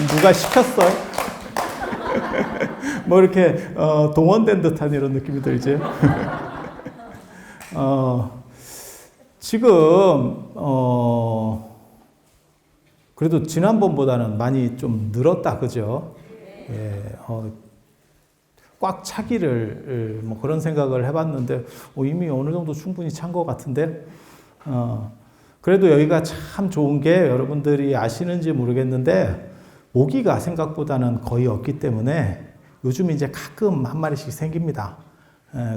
누가 시켰어요? 뭐 이렇게 동원된 듯한 이런 느낌이 들지. 지금 그래도 지난번보다는 많이 좀 늘었다, 그죠? 예, 꽉 차기를 뭐 그런 생각을 해봤는데 이미 어느 정도 충분히 찬 것 같은데 그래도 여기가 참 좋은 게 여러분들이 아시는지 모르겠는데 모기가 생각보다는 거의 없기 때문에 요즘 이제 가끔 한 마리씩 생깁니다.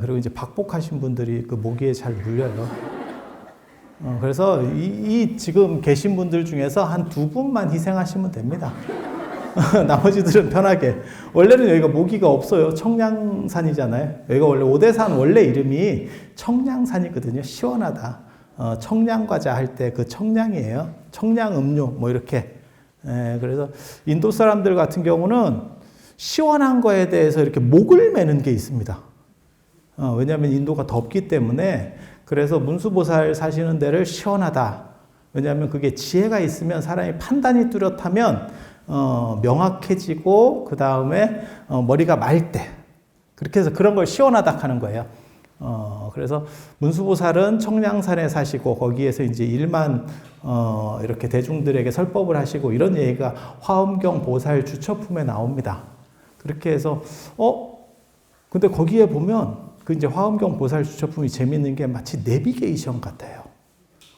그리고 이제 박복하신 분들이 그 모기에 잘 물려요. 그래서 이 지금 계신 분들 중에서 한 2분만 희생하시면 됩니다. 나머지들은 편하게. 원래는 여기가 모기가 없어요. 청량산이잖아요. 여기가 원래 오대산 원래 이름이 청량산이거든요. 시원하다. 청량과자 할 때 그 청량이에요. 청량음료 뭐 이렇게. 그래서 인도 사람들 같은 경우는 시원한 거에 대해서 이렇게 목을 매는 게 있습니다. 왜냐하면 인도가 덥기 때문에. 그래서 문수보살 사시는 데를 시원하다. 왜냐하면 그게 지혜가 있으면 사람이 판단이 뚜렷하면 명확해지고 그 다음에 머리가 말 때 그렇게 해서 그런 걸 시원하다 하는 거예요. 그래서 문수보살은 청량산에 사시고 거기에서 이제 일만 이렇게 대중들에게 설법을 하시고 이런 얘기가 화엄경 보살 주처품에 나옵니다. 그렇게 해서 근데 거기에 보면 그 이제 화엄경 보살 주처품이 재밌는 게 마치 내비게이션 같아요.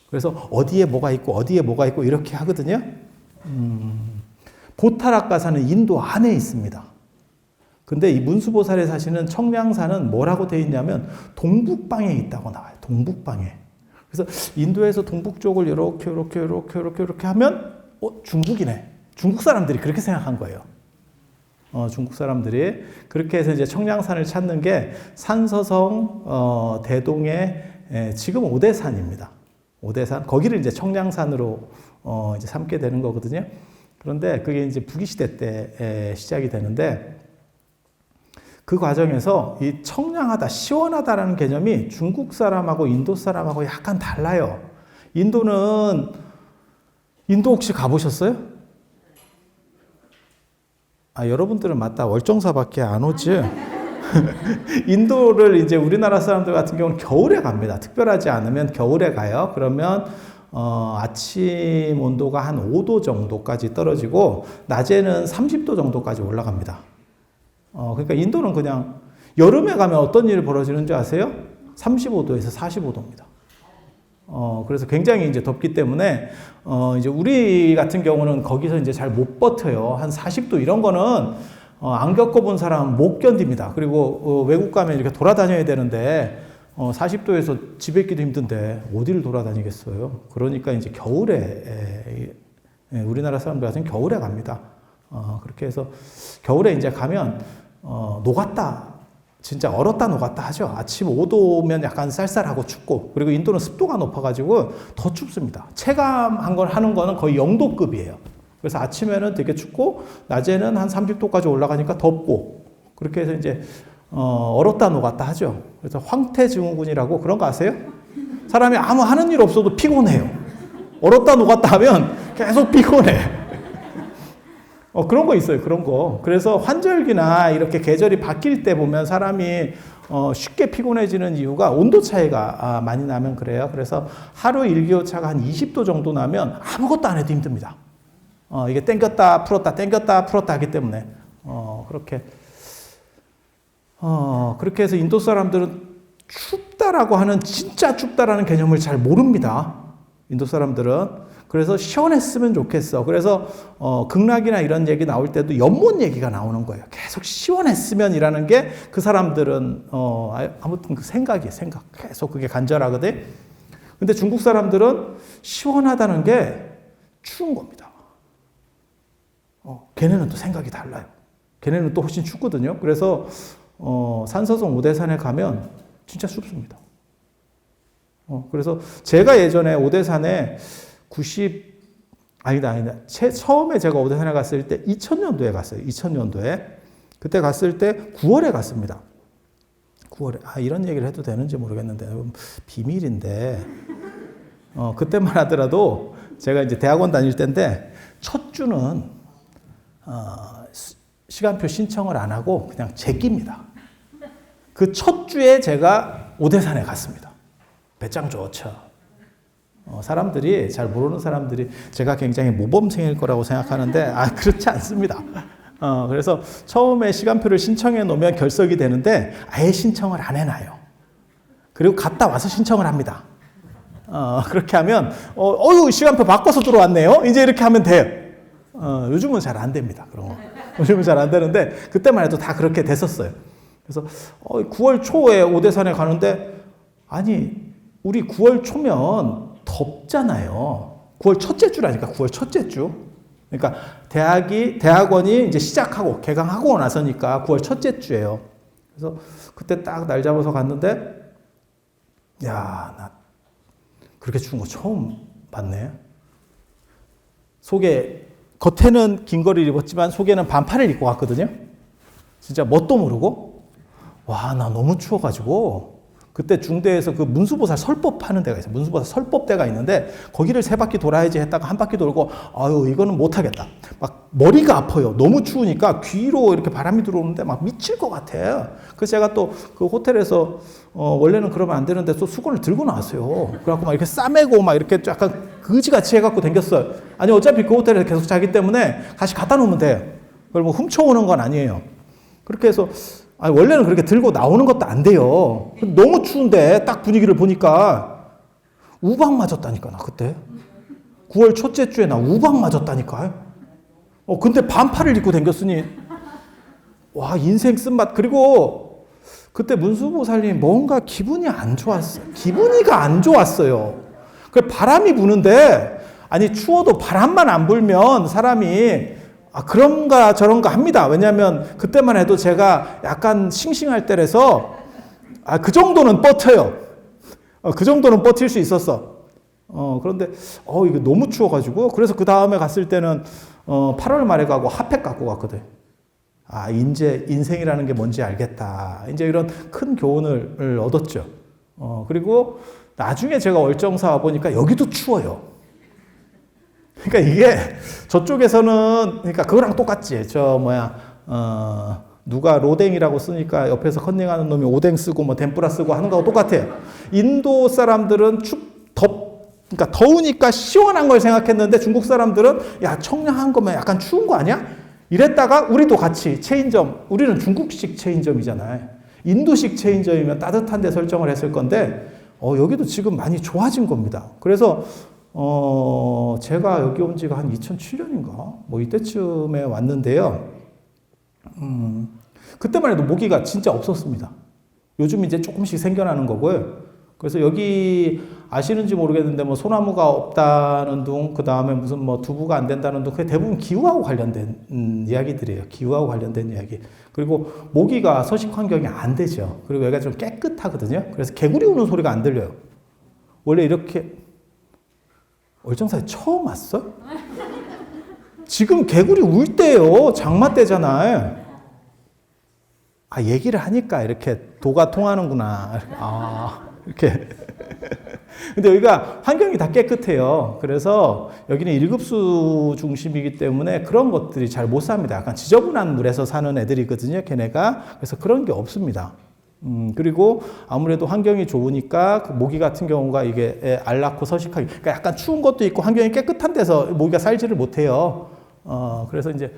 그래서 어디에 뭐가 있고 어디에 뭐가 있고 이렇게 하거든요. 보타락가사는 인도 안에 있습니다. 근데 이 문수보살에 사시는 청량산은 뭐라고 되어 있냐면 동북방에 있다고 나와요. 동북방에. 그래서 인도에서 동북 쪽을 이렇게 하면 중국이네. 중국 사람들이 그렇게 생각한 거예요. 중국 사람들이 그렇게 해서 이제 청량산을 찾는 게 산서성 대동의 지금 오대산입니다. 오대산 거기를 이제 청량산으로 이제 삼게 되는 거거든요. 그런데 그게 이제 부기시대 때 시작이 되는데 그 과정에서 이 청량하다, 시원하다라는 개념이 중국 사람하고 인도 사람하고 약간 달라요. 인도 혹시 가보셨어요? 여러분들은 맞다. 월정사밖에 안 오지. 인도를 이제 우리나라 사람들 같은 경우는 겨울에 갑니다. 특별하지 않으면 겨울에 가요. 그러면 아침 온도가 한 5도 정도까지 떨어지고 낮에는 30도 정도까지 올라갑니다. 그러니까 인도는 그냥 여름에 가면 어떤 일이 벌어지는 줄 아세요? 35도에서 45도입니다. 그래서 굉장히 이제 덥기 때문에 이제 우리 같은 경우는 거기서 이제 잘 못 버텨요. 한 40도 이런 거는 안 겪어본 사람은 못 견딥니다. 그리고 외국 가면 이렇게 돌아다녀야 되는데 40도에서 집에 있기도 힘든데 어디를 돌아다니겠어요? 그러니까 이제 겨울에 우리나라 사람들 같은 겨울에 갑니다. 그렇게 해서 겨울에 이제 가면 녹았다. 진짜 얼었다 녹았다 하죠. 아침 5도면 약간 쌀쌀하고 춥고 그리고 인도는 습도가 높아가지고 더 춥습니다. 체감한 걸 하는 거는 거의 0도급이에요. 그래서 아침에는 되게 춥고 낮에는 한 30도까지 올라가니까 덥고 그렇게 해서 이제 얼었다 녹았다 하죠. 그래서 황태증후군이라고 그런 거 아세요? 사람이 아무 하는 일 없어도 피곤해요. 얼었다 녹았다 하면 계속 피곤해. 그런 거 있어요. 그런 거. 그래서 환절기나 이렇게 계절이 바뀔 때 보면 사람이 쉽게 피곤해지는 이유가 온도 차이가 많이 나면 그래요. 그래서 하루 일기오차가 한 20도 정도 나면 아무것도 안 해도 힘듭니다. 이게 땡겼다 풀었다 하기 때문에 그렇게 해서 인도 사람들은 춥다라고 하는 진짜 춥다라는 개념을 잘 모릅니다. 인도 사람들은. 그래서 시원했으면 좋겠어. 그래서 극락이나 이런 얘기 나올 때도 연못 얘기가 나오는 거예요. 계속 시원했으면이라는 게 그 사람들은 아무튼 그 생각. 계속 그게 간절하거든. 근데 중국 사람들은 시원하다는 게 추운 겁니다. 걔네는 또 생각이 달라요. 걔네는 또 훨씬 춥거든요. 그래서 산서성 오대산에 가면 진짜 춥습니다. 그래서 제가 예전에 오대산에 처음에 제가 오대산에 갔을 때 2000년도에 갔어요. 2000년도에. 그때 갔을 때 9월에 갔습니다. 9월에. 이런 얘기를 해도 되는지 모르겠는데 비밀인데 그때만 하더라도 제가 이제 대학원 다닐 때인데 첫 주는 시간표 신청을 안 하고 그냥 제낍니다. 그 첫 주에 제가 오대산에 갔습니다. 배짱 좋죠. 사람들이, 잘 모르는 사람들이 제가 굉장히 모범생일 거라고 생각하는데, 그렇지 않습니다. 그래서 처음에 시간표를 신청해 놓으면 결석이 되는데, 아예 신청을 안 해놔요. 그리고 갔다 와서 신청을 합니다. 그렇게 하면, 시간표 바꿔서 들어왔네요? 이제 이렇게 하면 돼요. 요즘은 잘 안 됩니다. 그런 거. 요즘은 잘 안 되는데, 그때만 해도 다 그렇게 됐었어요. 그래서, 9월 초에 오대산에 가는데, 아니, 우리 9월 초면 덥잖아요. 9월 첫째 주라니까, 9월 첫째 주. 그러니까 대학원이 이제 시작하고, 개강하고 나서니까 9월 첫째 주예요. 그래서 그때 딱 날 잡아서 갔는데, 야, 나 그렇게 추운 거 처음 봤네. 겉에는 긴 거를 입었지만 속에는 반팔을 입고 갔거든요. 진짜 뭣도 모르고. 와, 나 너무 추워가지고. 그때 중대에서 그 문수보살 설법하는 데가 있어요. 문수보살 설법대가 있는데 거기를 3바퀴 돌아야지 했다가 한 바퀴 돌고 이거는 못하겠다. 막 머리가 아파요. 너무 추우니까 귀로 이렇게 바람이 들어오는데 막 미칠 것 같아요. 그래서 제가 또 그 호텔에서 원래는 그러면 안 되는데 또 수건을 들고 나왔어요. 그래갖고 막 이렇게 싸매고 막 이렇게 약간 그지같이 해갖고 댕겼어요. 아니 어차피 그 호텔에 계속 자기 때문에 다시 갖다 놓으면 돼요. 그걸 뭐 훔쳐오는 건 아니에요. 그렇게 해서 원래는 그렇게 들고 나오는 것도 안 돼요. 너무 추운데 딱 분위기를 보니까 우박 맞았다니까, 나 그때. 9월 첫째 주에 나 우박 맞았다니까. 근데 반팔을 입고 댕겼으니 와, 인생 쓴맛. 그리고 그때 문수보살님 뭔가 기분이 안 좋았어요. 기분이가 안 좋았어요. 그 바람이 부는데, 아니 추워도 바람만 안 불면 사람이 그런가 저런가 합니다. 왜냐하면 그때만 해도 제가 약간 싱싱할 때라서 그 정도는 버텨요. 그 정도는 버틸 수 있었어. 그런데 이거 너무 추워가지고, 그래서 그 다음에 갔을 때는 8월 말에 가고 핫팩 갖고 갔거든. 이제 인생이라는 게 뭔지 알겠다. 이제 이런 큰 교훈을 얻었죠. 그리고 나중에 제가 얼정사 와보니까 여기도 추워요. 그러니까 이게 저쪽에서는, 그러니까 그거랑 똑같지. 누가 로댕이라고 쓰니까 옆에서 컨닝하는 놈이 오뎅 쓰고 뭐 덴뿌라 쓰고 하는 거하고 똑같아요. 인도 사람들은 그러니까 더우니까 시원한 걸 생각했는데 중국 사람들은 야, 청량한 거면 약간 추운 거 아니야? 이랬다가 우리도 같이 체인점, 우리는 중국식 체인점이잖아요. 인도식 체인점이면 따뜻한 데 설정을 했을 건데 여기도 지금 많이 좋아진 겁니다. 그래서 제가 여기 온 지가 한 2007년인가? 뭐 이때쯤에 왔는데요. 그때만 해도 모기가 진짜 없었습니다. 요즘 이제 조금씩 생겨나는 거고요. 그래서 여기 아시는지 모르겠는데 뭐 소나무가 없다는 둥, 그 다음에 무슨 뭐 두부가 안 된다는 둥, 그게 대부분 기후하고 관련된 이야기들이에요. 기후하고 관련된 이야기. 그리고 모기가 서식 환경이 안 되죠. 그리고 여기가 좀 깨끗하거든요. 그래서 개구리 우는 소리가 안 들려요. 원래 이렇게 얼정사에 처음 왔어? 지금 개구리 울 때예요. 장마 때잖아요. 얘기를 하니까 이렇게 도가 통하는구나. 이렇게. 근데 여기가 환경이 다 깨끗해요. 그래서 여기는 1급수 중심이기 때문에 그런 것들이 잘 못 삽니다. 약간 지저분한 물에서 사는 애들이거든요, 걔네가. 그래서 그런 게 없습니다. 그리고 아무래도 환경이 좋으니까 그 모기 같은 경우가 이게 알 낳고 서식하기, 그러니까 약간 추운 것도 있고 환경이 깨끗한 데서 모기가 살지를 못해요. 그래서 이제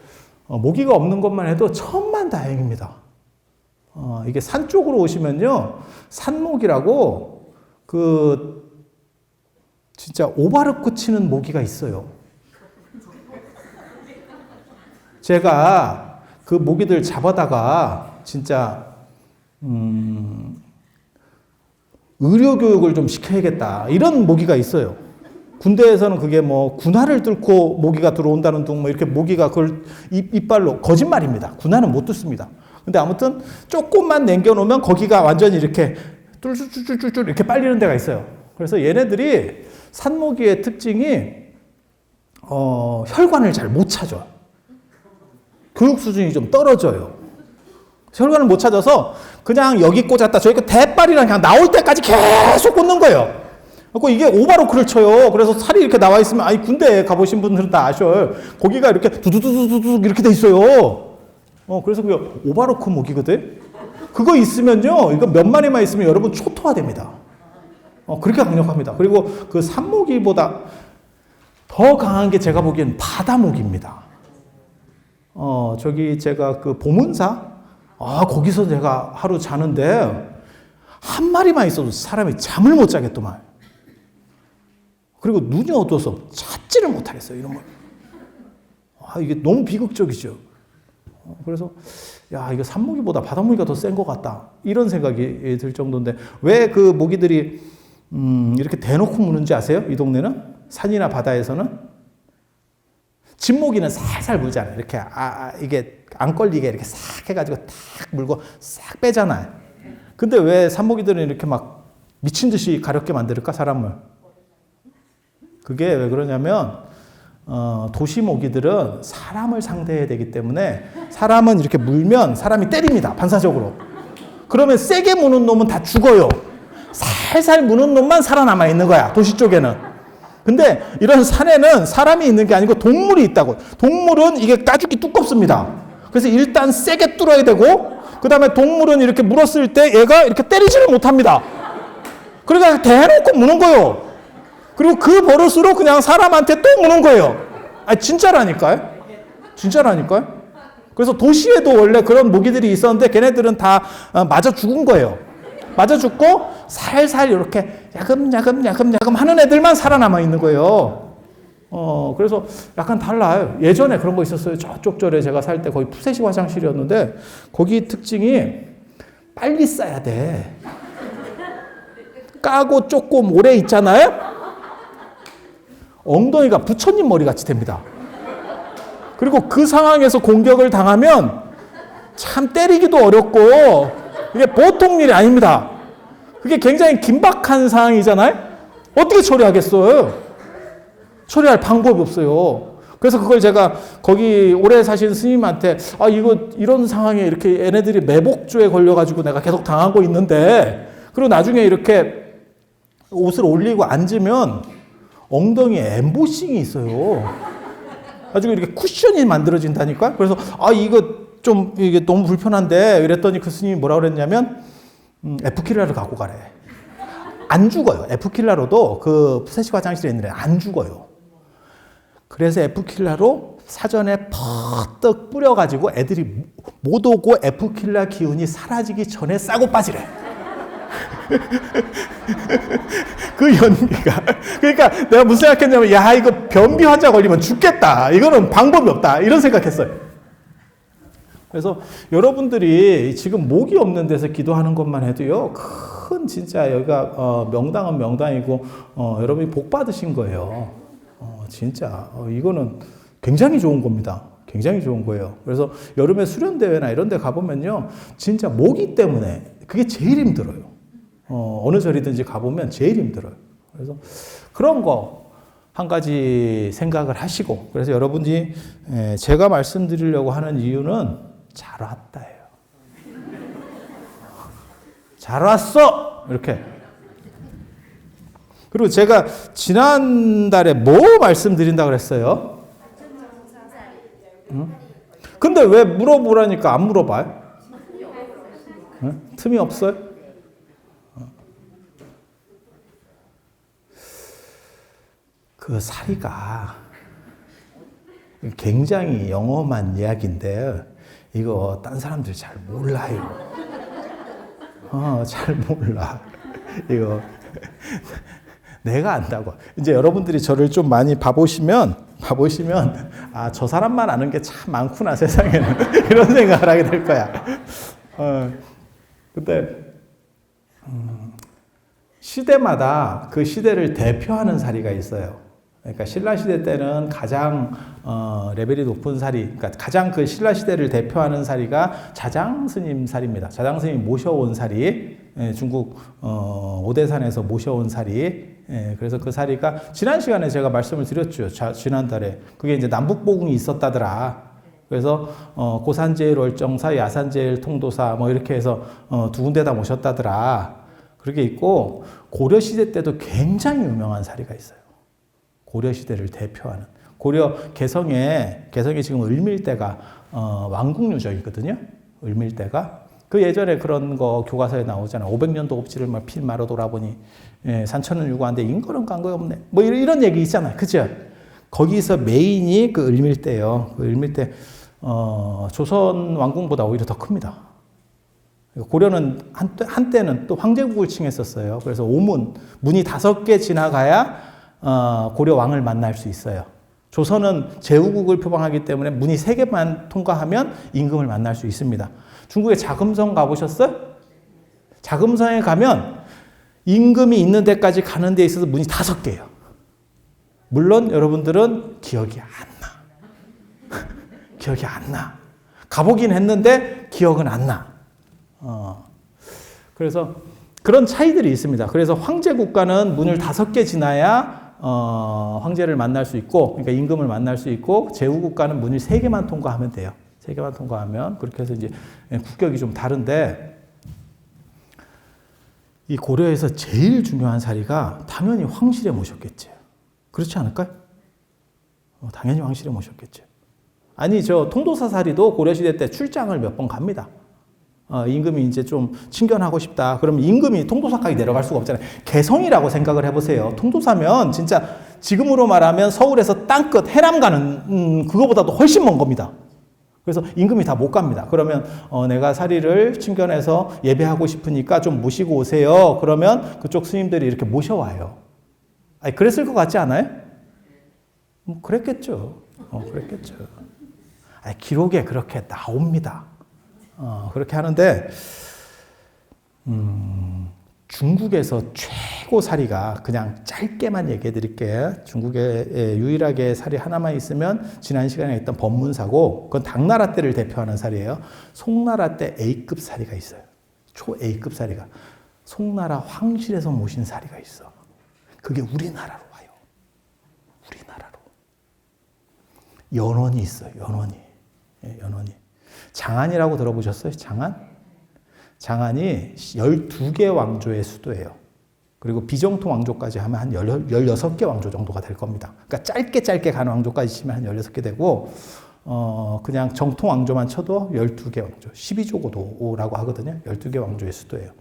모기가 없는 것만 해도 천만다행입니다. 이게 산 쪽으로 오시면요, 산모기라고 진짜 오바르크 치는 모기가 있어요. 제가 그 모기들 잡아다가 진짜 의료교육을 좀 시켜야겠다. 이런 모기가 있어요. 군대에서는 그게 뭐 군화를 뚫고 모기가 들어온다는 둥, 뭐 이렇게 모기가 그걸 이빨로, 거짓말입니다. 군화는 못 뚫습니다. 근데 아무튼 조금만 남겨놓으면 거기가 완전히 이렇게 뚫뚫뚫뚫 이렇게 빨리는 데가 있어요. 그래서 얘네들이 산모기의 특징이 혈관을 잘 못 찾아. 교육 수준이 좀 떨어져요. 혈관을 못 찾아서 그냥 여기 꽂았다 저기 대빨이랑 그냥 나올 때까지 계속 꽂는 거예요. 그리고 이게 오바로크를 쳐요. 그래서 살이 이렇게 나와 있으면, 아니, 군대 가보신 분들은 다 아셔. 거기가 이렇게 두두두두두 이렇게 돼 있어요. 그래서 그게 오바로크 모기거든? 그거 있으면요, 이거 몇 마리만 있으면 여러분 초토화 됩니다. 그렇게 강력합니다. 그리고 그 산모기보다 더 강한 게 제가 보기엔 바다모기입니다. 저기 제가 그 보문사? 거기서 제가 하루 자는데, 한 마리만 있어도 사람이 잠을 못 자겠더만. 그리고 눈이 어두워서 찾지를 못하겠어요, 이런 걸. 이게 너무 비극적이죠. 그래서, 야, 이거 산모기보다 바닷모기가 더 센 것 같다. 이런 생각이 들 정도인데, 왜 그 모기들이, 이렇게 대놓고 무는지 아세요? 이 동네는? 산이나 바다에서는? 진모기는 살살 물잖아요. 이렇게, 이게 안 걸리게 이렇게 싹 해가지고 탁 물고 싹 빼잖아요. 근데 왜 산모기들은 이렇게 막 미친 듯이 가렵게 만들까, 사람을? 그게 왜 그러냐면, 도시 모기들은 사람을 상대해야 되기 때문에 사람은 이렇게 물면 사람이 때립니다, 반사적으로. 그러면 세게 무는 놈은 다 죽어요. 살살 무는 놈만 살아남아 있는 거야, 도시 쪽에는. 근데 이런 산에는 사람이 있는 게 아니고 동물이 있다고. 동물은 이게 까죽기 두껍습니다. 그래서 일단 세게 뚫어야 되고, 그 다음에 동물은 이렇게 물었을 때 얘가 이렇게 때리지를 못합니다. 그러니까 대놓고 무는 거예요. 그리고 그 버릇으로 그냥 사람한테 또 무는 거예요. 진짜라니까요. 진짜라니까요. 그래서 도시에도 원래 그런 모기들이 있었는데 걔네들은 다 맞아 죽은 거예요. 맞아 죽고 살살 이렇게 야금야금 하는 애들만 살아남아 있는 거예요. 그래서 약간 달라요. 예전에 그런 거 있었어요. 저쪽 절에 제가 살 때 거기 푸세식 화장실이었는데 거기 특징이 빨리 싸야 돼. 까고 쫓고 모래 있잖아요. 엉덩이가 부처님 머리 같이 됩니다. 그리고 그 상황에서 공격을 당하면 참 때리기도 어렵고 이게 보통 일이 아닙니다. 그게 굉장히 긴박한 상황이잖아요. 어떻게 처리하겠어요? 처리할 방법이 없어요. 그래서 그걸 제가 거기 오래 사신 스님한테 이런 상황에 이렇게 얘네들이 매복조에 걸려가지고 내가 계속 당하고 있는데, 그리고 나중에 이렇게 옷을 올리고 앉으면 엉덩이에 엠보싱이 있어요. 나중에 이렇게 쿠션이 만들어진다니까. 그래서 이게 너무 불편한데 이랬더니 그 스님이 뭐라 그랬냐면 F킬러를 갖고 가래. 안 죽어요. F킬러로도 그 푸세식 화장실에 있는 애 안 죽어요. 그래서 F킬러로 사전에 퍼뜩 뿌려가지고 애들이 못 오고 F킬러 기운이 사라지기 전에 싸고 빠지래. 그 연기가. 그러니까 내가 무슨 생각했냐면, 이거 변비 환자 걸리면 죽겠다. 이거는 방법이 없다. 이런 생각했어요. 그래서 여러분들이 지금 목이 없는 데서 기도하는 것만 해도요, 큰 진짜 여기가 명당은 명당이고 여러분이 복 받으신 거예요. 진짜 이거는 굉장히 좋은 겁니다. 굉장히 좋은 거예요. 그래서 여름에 수련대회나 이런 데 가보면요, 진짜 모기 때문에 그게 제일 힘들어요. 어느 절이든지 가보면 제일 힘들어요. 그래서 그런 거 한 가지 생각을 하시고, 그래서 여러분이 제가 말씀드리려고 하는 이유는 잘 왔다예요. 잘 왔어! 이렇게. 그리고 제가 지난달에 뭐 말씀드린다고 그랬어요? 응? 근데 왜 물어보라니까 안 물어봐요? 응? 틈이 없어요? 그 사리가 굉장히 영험한 이야기인데 이거 딴 사람들 잘 몰라요. 잘 몰라. 이거 내가 안다고. 이제 여러분들이 저를 좀 많이 봐보시면 저 사람만 아는 게 참 많구나 세상에는. 이런 생각을 하게 될 거야. 근데 시대마다 그 시대를 대표하는 사리가 있어요. 그러니까 신라시대 때는 가장 레벨이 높은 사리, 그러니까 가장 그 신라시대를 대표하는 사리가 자장스님 사리입니다. 자장스님이 모셔온 사리, 중국 오대산에서 모셔온 사리. 그래서 그 사리가 지난 시간에 제가 말씀을 드렸죠. 지난달에. 그게 이제 남북보궁이 있었다더라. 그래서 고산제일 월정사, 야산제일 통도사 뭐 이렇게 해서 두 군데 다 모셨다더라. 그렇게 있고 고려 시대 때도 굉장히 유명한 사리가 있어요. 고려 시대를 대표하는 고려 개성에 지금 을밀대가 왕국 유적이거든요. 을밀대가 그 예전에 그런 거 교과서에 나오잖아요. 500년도 옵지를 막 필 말어 돌아보니 산천은 유구한데 인거는 간 거 없네. 뭐 이런 얘기 있잖아요. 그죠? 거기서 메인이 그 을밀대예요. 그 을밀대 조선 왕궁보다 오히려 더 큽니다. 고려는 한때는 또 황제국을 칭했었어요. 그래서 문이 5개 지나가야 고려 왕을 만날 수 있어요. 조선은 제후국을 표방하기 때문에 문이 3개만 통과하면 임금을 만날 수 있습니다. 중국에 자금성 가보셨어요? 자금성에 가면 임금이 있는 데까지 가는 데 있어서 문이 5개예요. 물론 여러분들은 기억이 안 나. 기억이 안 나. 가보긴 했는데 기억은 안 나. 그래서 그런 차이들이 있습니다. 그래서 황제 국가는 문을 5개 지나야 황제를 만날 수 있고, 그러니까 임금을 만날 수 있고, 제후 국가는 문을 3개만 통과하면 돼요. 3개만 통과하면 그렇게 해서 이제 국격이 좀 다른데, 이 고려에서 제일 중요한 사리가 당연히 황실에 모셨겠죠. 그렇지 않을까요? 당연히 황실에 모셨겠죠. 아니 저 통도사 사리도 고려시대 때 출장을 몇 번 갑니다. 임금이 이제 좀 친견하고 싶다. 그러면 임금이 통도사까지 내려갈 수가 없잖아요. 개성이라고 생각을 해보세요. 통도사면 진짜 지금으로 말하면 서울에서 땅끝 해남 가는 그거보다도 훨씬 먼 겁니다. 그래서 임금이 다 못 갑니다. 그러면 내가 사리를 친견해서 예배하고 싶으니까 좀 모시고 오세요. 그러면 그쪽 스님들이 이렇게 모셔와요. 아니 그랬을 것 같지 않아요? 그랬겠죠. 그랬겠죠. 아니, 기록에 그렇게 나옵니다. 그렇게 하는데 중국에서 최고 사리가 그냥 짧게만 얘기해 드릴게요. 중국에 유일하게 사리 하나만 있으면 지난 시간에 했던 법문사고 그건 당나라 때를 대표하는 사리예요. 송나라 때 A급 사리가 있어요. 초 A급 사리가. 송나라 황실에서 모신 사리가 있어. 그게 우리나라로 와요. 우리나라로. 연원이 있어요. 연원이. 연원이. 장안이라고 들어보셨어요? 장안? 장안이 12개 왕조의 수도예요. 그리고 비정통 왕조까지 하면 한 16개 왕조 정도가 될 겁니다. 그러니까 짧게 가는 왕조까지 치면 한 16개 되고, 그냥 정통 왕조만 쳐도 12개 왕조, 12조고도라고 하거든요. 12개 왕조의 수도예요.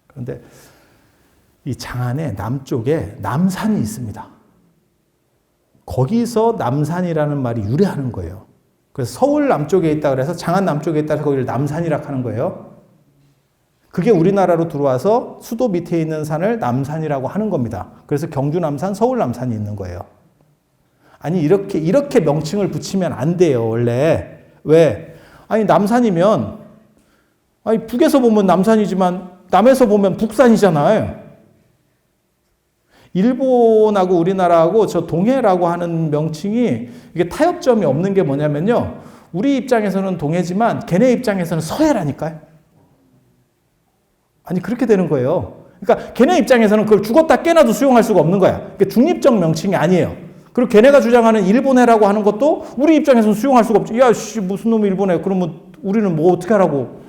그런데 이 장안의 남쪽에 남산이 있습니다. 거기서 남산이라는 말이 유래하는 거예요. 그래서 서울 남쪽에 있다 그래서 장안 남쪽에 있다 해서 거기를 남산이라고 하는 거예요. 그게 우리나라로 들어와서 수도 밑에 있는 산을 남산이라고 하는 겁니다. 그래서 경주 남산, 서울 남산이 있는 거예요. 아니 이렇게 명칭을 붙이면 안 돼요, 원래. 왜? 아니 남산이면 아니 북에서 보면 남산이지만 남에서 보면 북산이잖아요. 일본하고 우리나라하고 저 동해라고 하는 명칭이 이게 타협점이 없는 게 뭐냐면요. 우리 입장에서는 동해지만 걔네 입장에서는 서해라니까요. 아니 그렇게 되는 거예요. 그러니까 걔네 입장에서는 그걸 죽었다 깨나도 수용할 수가 없는 거야. 그러니까 중립적 명칭이 아니에요. 그리고 걔네가 주장하는 일본해라고 하는 것도 우리 입장에서는 수용할 수가 없죠. 야, 씨, 무슨 놈이 일본해. 그러면 우리는 뭐 어떻게 하라고.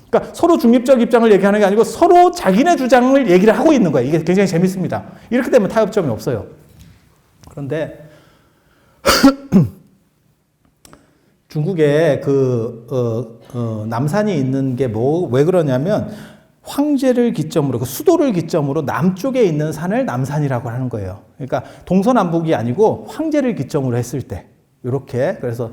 그러니까 서로 중립적 입장을 얘기하는 게 아니고 서로 자기네 주장을 얘기를 하고 있는 거예요. 이게 굉장히 재밌습니다. 이렇게 되면 타협점이 없어요. 그런데 중국에 남산이 있는 게 왜 그러냐면 황제를 기점으로 그 수도를 기점으로 남쪽에 있는 산을 남산이라고 하는 거예요. 그러니까 동서남북이 아니고 황제를 기점으로 했을 때 이렇게 그래서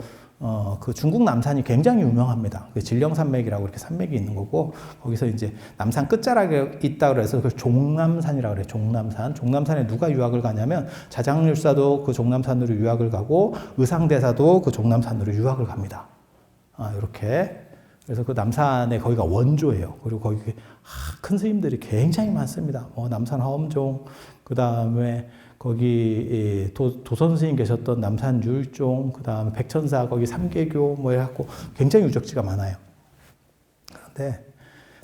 그 중국 남산이 굉장히 유명합니다. 그 진령산맥이라고 이렇게 산맥이 있는 거고, 거기서 이제 남산 끝자락에 있다 그래서 그 종남산이라고 그래요. 종남산. 종남산에 누가 유학을 가냐면 자장률사도 그 종남산으로 유학을 가고 의상대사도 그 종남산으로 유학을 갑니다. 이렇게. 그래서 그 남산에 거기가 원조예요. 그리고 거기 큰 스님들이 굉장히 많습니다. 남산 화엄종, 그 다음에 거기 도선 스님 계셨던 남산 율종, 그 다음에 백천사 거기 삼계교 뭐 해갖고 굉장히 유적지가 많아요. 그런데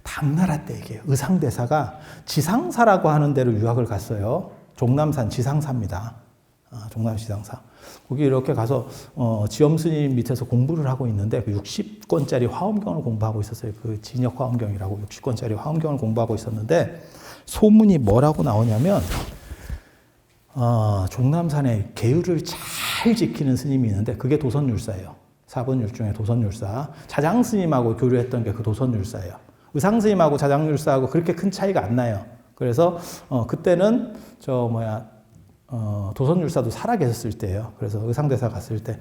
당나라 때 얘기해요. 의상대사가 지상사라고 하는 데로 유학을 갔어요. 종남산 지상사입니다. 종남 지상사. 거기 이렇게 가서 지엄 스님 밑에서 공부를 하고 있는데 그 60권짜리 화엄경을 공부하고 있었어요. 그 진역 화엄경이라고 60권짜리 화엄경을 공부하고 있었는데 소문이 뭐라고 나오냐면 종남산에 계율을 잘 지키는 스님이 있는데 그게 도선율사예요. 4번 율 중에 도선율사. 자장 스님하고 교류했던 게 그 도선율사예요. 의상 스님하고 자장율사하고 그렇게 큰 차이가 안 나요. 그래서 그때는 도선율사도 살아 계셨을 때예요. 그래서 의상대사 갔을 때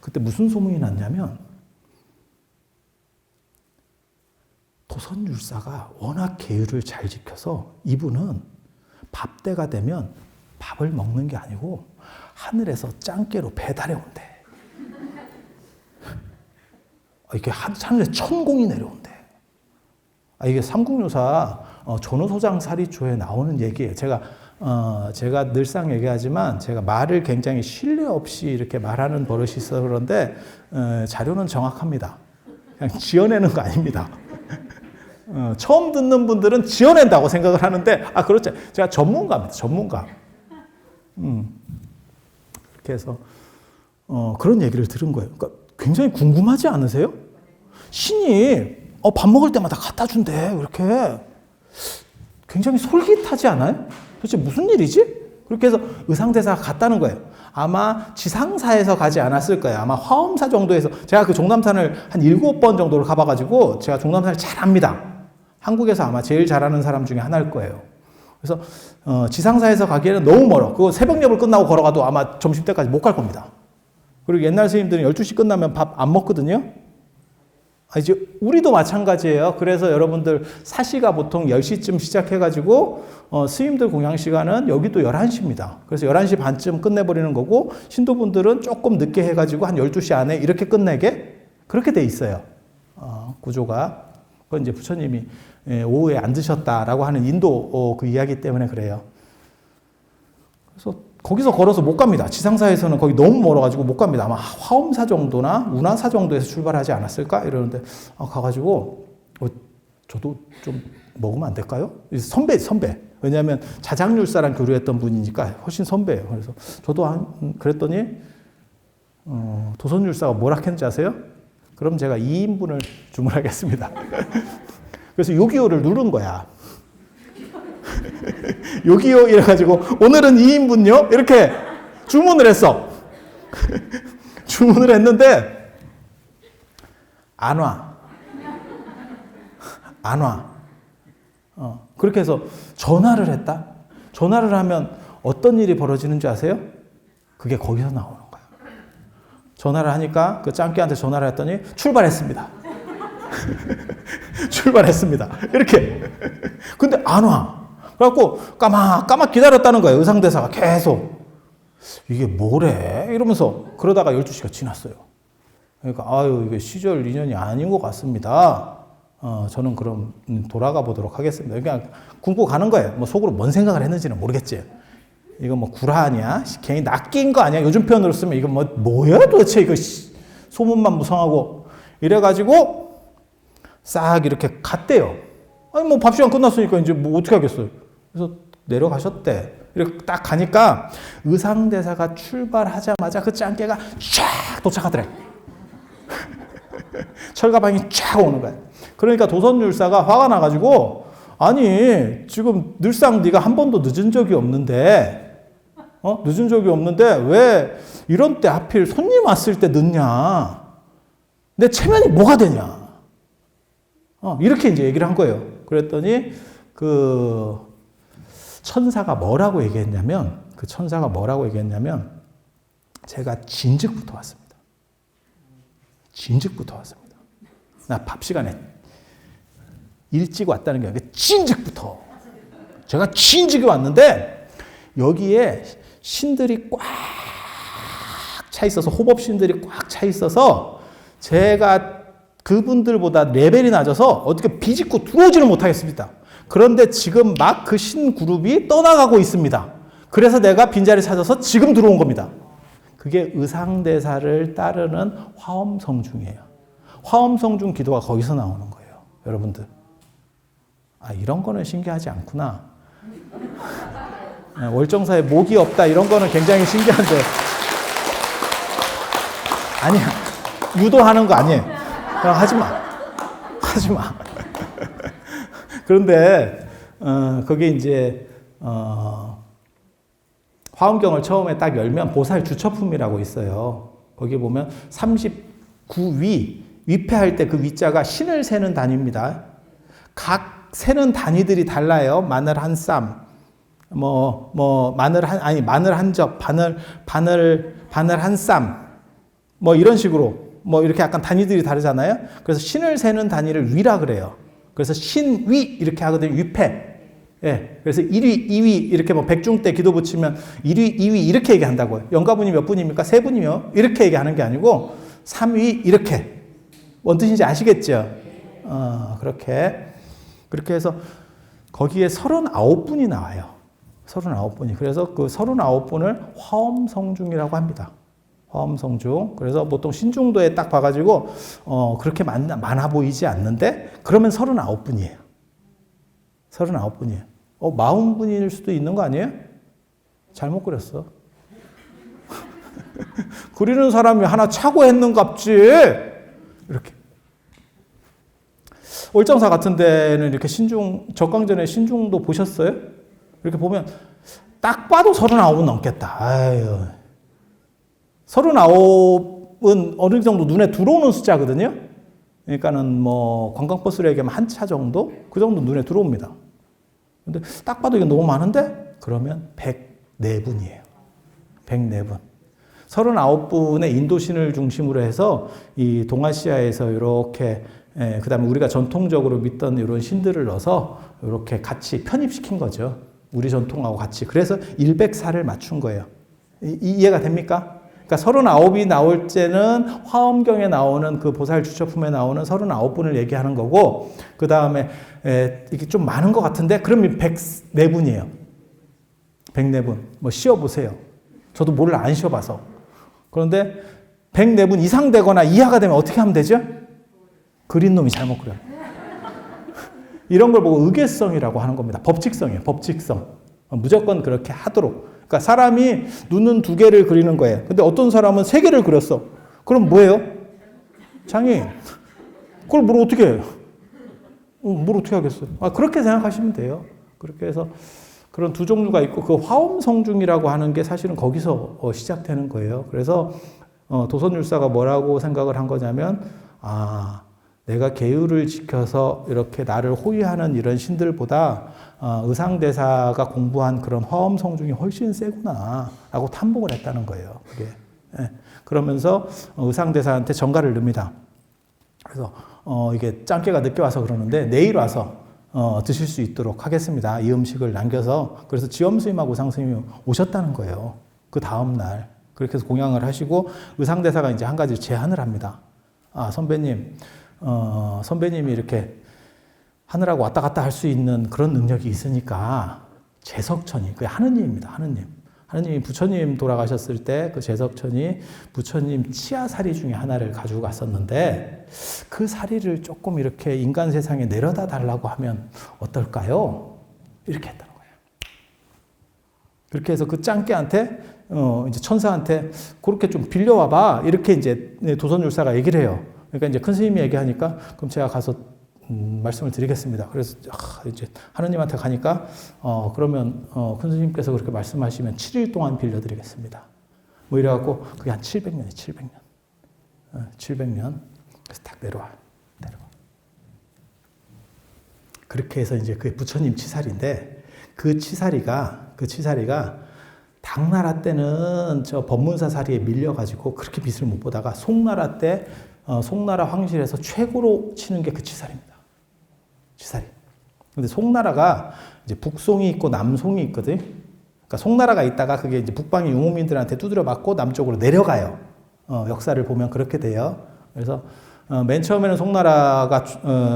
그때 무슨 소문이 났냐면 도선율사가 워낙 계율을 잘 지켜서 이분은 밥때가 되면 밥을 먹는 게 아니고 하늘에서 짱깨로 배달해 온대. 이게 하늘에 천공이 내려온대. 이게 삼국유사 전후소장 사리초에 나오는 얘기예요. 제가 늘상 얘기하지만 제가 말을 굉장히 신뢰 없이 이렇게 말하는 버릇이 있어서 그런데 자료는 정확합니다. 그냥 지어내는 거 아닙니다. 처음 듣는 분들은 지어낸다고 생각을 하는데 그렇죠. 제가 전문가입니다. 전문가. 그렇게 해서 그런 얘기를 들은 거예요. 그러니까 굉장히 궁금하지 않으세요? 신이 밥 먹을 때마다 갖다 준대. 이렇게 굉장히 솔깃하지 않아요? 도대체 무슨 일이지? 그렇게 해서 의상대사가 갔다는 거예요. 아마 지상사에서 가지 않았을 거예요. 아마 화엄사 정도에서. 제가 그 종남산을 한 7번 정도를 가봐가지고 제가 종남산을 잘 압니다. 한국에서 아마 제일 잘하는 사람 중에 하나일 거예요. 그래서 지상사에서 가기에는 너무 멀어. 그거 새벽녘을 끝나고 걸어가도 아마 점심때까지 못 갈 겁니다. 그리고 옛날 스님들은 12시 끝나면 밥 안 먹거든요. 이제 우리도 마찬가지예요. 그래서 여러분들 사시가 보통 10시쯤 시작해가지고 스님들 공양 시간은 여기도 11시입니다. 그래서 11시 반쯤 끝내버리는 거고 신도분들은 조금 늦게 해가지고 한 12시 안에 이렇게 끝내게 그렇게 돼 있어요. 구조가. 그건 이제 부처님이 오후에 안 드셨다라고 하는 인도 그 이야기 때문에 그래요. 그래서 거기서 걸어서 못 갑니다. 지상사에서는 거기 너무 멀어가지고 못 갑니다. 아마 화엄사 정도나 운하사 정도에서 출발하지 않았을까? 이러는데 가가지고 저도 좀 먹으면 안 될까요? 선배. 왜냐하면 자장률사랑 교류했던 분이니까 훨씬 선배예요. 그래서 저도 그랬더니 도선율사가 뭐라 했는지 아세요? 그럼 제가 2인분을 주문하겠습니다. 그래서 요기요를 누른 거야. 요기요 이래가지고 오늘은 2인분요? 이렇게 주문을 했어. 주문을 했는데 안 와. 그렇게 해서 전화를 했다. 전화를 하면 어떤 일이 벌어지는지 아세요? 그게 거기서 나오는 거야. 전화를 하니까 그 짱깨한테 전화를 했더니 출발했습니다. 출발했습니다. 이렇게. 근데 안 와. 그래갖고 까막 기다렸다는 거예요. 의상대사가 계속. 이게 뭐래? 이러면서 그러다가 12시가 지났어요. 그러니까 이게 시절 인연이 아닌 것 같습니다. 저는 그럼 돌아가 보도록 하겠습니다. 그냥 굶고 가는 거예요. 뭐 속으로 뭔 생각을 했는지는 모르겠지. 이거 뭐 구라 아니야? 괜히 낚인 거 아니야? 요즘 표현으로 쓰면 이거 뭐야 도대체 이거 소문만 무성하고 이래가지고 싹 이렇게 갔대요. 뭐 밥 시간 끝났으니까 이제 뭐 어떻게 하겠어요? 그래서 내려가셨대. 이렇게 딱 가니까 의상대사가 출발하자마자 그 짱깨가 쫙 도착하더래. 철가방이 쫙 오는 거야. 그러니까 도선율사가 화가 나가지고 아니 지금 늘상 네가 한 번도 늦은 적이 없는데 왜 이런 때 하필 손님 왔을 때 늦냐? 내 체면이 뭐가 되냐? 이렇게 이제 얘기를 한 거예요. 그랬더니 그 천사가 뭐라고 얘기했냐면 제가 진즉부터 왔습니다. 나 밥 시간에 일찍 왔다는 게 아니라 진즉부터. 제가 진즉에 왔는데 여기에 신들이 꽉 차 있어서 호법신들이 꽉 차 있어서 제가 그분들보다 레벨이 낮아서 어떻게 비집고 들어오지를 못하겠습니다. 그런데 지금 막 그 신그룹이 떠나가고 있습니다. 그래서 내가 빈자리 찾아서 지금 들어온 겁니다. 그게 의상대사를 따르는 화엄성중이에요. 화엄성중 기도가 거기서 나오는 거예요. 여러분들. 이런 거는 신기하지 않구나. 월정사에 목이 없다 이런 거는 굉장히 신기한데 아니야. 유도하는 거 아니에요. 그냥 하지 마. 그런데 그게 이제, 화엄경을 처음에 딱 열면 보살 주처품이라고 있어요. 거기 보면 39위, 위패할 때 그 위자가 신을 세는 단위입니다. 각 세는 단위들이 달라요. 마늘 한 쌈, 마늘 한 접, 바늘 한 쌈, 이런 식으로, 이렇게 약간 단위들이 다르잖아요. 그래서 신을 세는 단위를 위라 그래요. 그래서 신위 이렇게 하거든요. 위패. 예. 그래서 1위, 2위 이렇게 백중 때 기도 붙이면 1위, 2위 이렇게 얘기한다고요. 영가분이 몇 분입니까? 3분이요. 이렇게 얘기하는 게 아니고 3위 이렇게. 뭔 뜻인지 아시겠죠? 그렇게 해서 거기에 39분이 나와요. 39분이. 그래서 그 39분을 화엄성중이라고 합니다. 화엄성중. 그래서 보통 신중도에 딱 봐가지고, 그렇게 많아 보이지 않는데, 그러면 39분이에요. 39분이에요. 40분일 수도 있는 거 아니에요? 잘못 그렸어. 그리는 사람이 하나 차고 했는갑지. 이렇게. 월정사 같은 데는 이렇게 적광전에 신중도 보셨어요? 이렇게 보면 딱 봐도 39은 넘겠다. 아유. 39은 어느 정도 눈에 들어오는 숫자거든요. 그러니까는 관광버스로 얘기하면 한 차 정도? 그 정도 눈에 들어옵니다. 근데 딱 봐도 이게 너무 많은데? 그러면 104분이에요. 104분. 39분의 인도신을 중심으로 해서 이 동아시아에서 이렇게 그 다음에 우리가 전통적으로 믿던 이런 신들을 넣어서 이렇게 같이 편입시킨 거죠. 우리 전통하고 같이. 그래서 104를 맞춘 거예요. 이해가 됩니까? 그러니까 39이 나올 때는 화엄경에 나오는 그 보살 주처품에 나오는 39분을 얘기하는 거고, 그 다음에 이게 좀 많은 것 같은데, 그러면 104분이에요. 104분. 씌워보세요. 저도 몰라, 안 씌워봐서. 그런데 104분 이상 되거나 이하가 되면 어떻게 하면 되죠? 그린 놈이 잘못 그려요. 이런 걸 보고 의계성이라고 하는 겁니다. 법칙성이에요. 법칙성. 무조건 그렇게 하도록. 그러니까 사람이 눈은 2개를 그리는 거예요. 근데 어떤 사람은 3개를 그렸어. 그럼 뭐예요? 장애인. 그걸 뭘 어떻게 해요? 뭘 어떻게 하겠어요? 그렇게 생각하시면 돼요. 그렇게 해서 그런 두 종류가 있고, 그 화엄성중이라고 하는 게 사실은 거기서 시작되는 거예요. 그래서 도선율사가 뭐라고 생각을 한 거냐면, 내가 계율을 지켜서 이렇게 나를 호위하는 이런 신들보다 의상대사가 공부한 그런 화엄성중이 훨씬 세구나 라고 탐복을 했다는 거예요. 그게. 예. 그러면서 의상대사한테 전가를 넣습니다. 그래서 이게 짱깨가 늦게 와서 그러는데 내일 와서 드실 수 있도록 하겠습니다. 이 음식을 남겨서. 그래서 지엄스님하고 의상스님이 오셨다는 거예요. 그 다음날. 그렇게 해서 공양을 하시고 의상대사가 이제 한 가지 제안을 합니다. 선배님이 이렇게 하늘하고 왔다 갔다 할 수 있는 그런 능력이 있으니까 제석천이, 그게 하느님입니다. 하느님이 부처님 돌아가셨을 때 그 제석천이 부처님 치아사리 중에 하나를 가지고 갔었는데 그 사리를 조금 이렇게 인간 세상에 내려다 달라고 하면 어떨까요? 이렇게 했다는 거예요. 그렇게 해서 그 짱깨한테 이제 천사한테 그렇게 좀 빌려와봐. 이렇게 이제 도선율사가 얘기를 해요. 그러니까 이제 큰 스님이 얘기하니까 그럼 제가 가서 말씀을 드리겠습니다. 그래서 이제 하느님한테 가니까 그러면 큰 스님께서 그렇게 말씀하시면 7일 동안 빌려드리겠습니다. 이래갖고 그게 한 700년이 700년. 700년. 그래서 딱 내려와. 그렇게 해서 이제 그게 부처님 치사리인데 그 치사리가 당나라 때는 저 법문사 사리에 밀려가지고 그렇게 빛을 못 보다가 송나라 때 송나라 황실에서 최고로 치는 게 그 치사리입니다. 치사리. 근데 송나라가 이제 북송이 있고 남송이 있거든. 그러니까 송나라가 있다가 그게 이제 북방의 유목민들한테 두드려 맞고 남쪽으로 내려가요. 역사를 보면 그렇게 돼요. 그래서 맨 처음에는 송나라가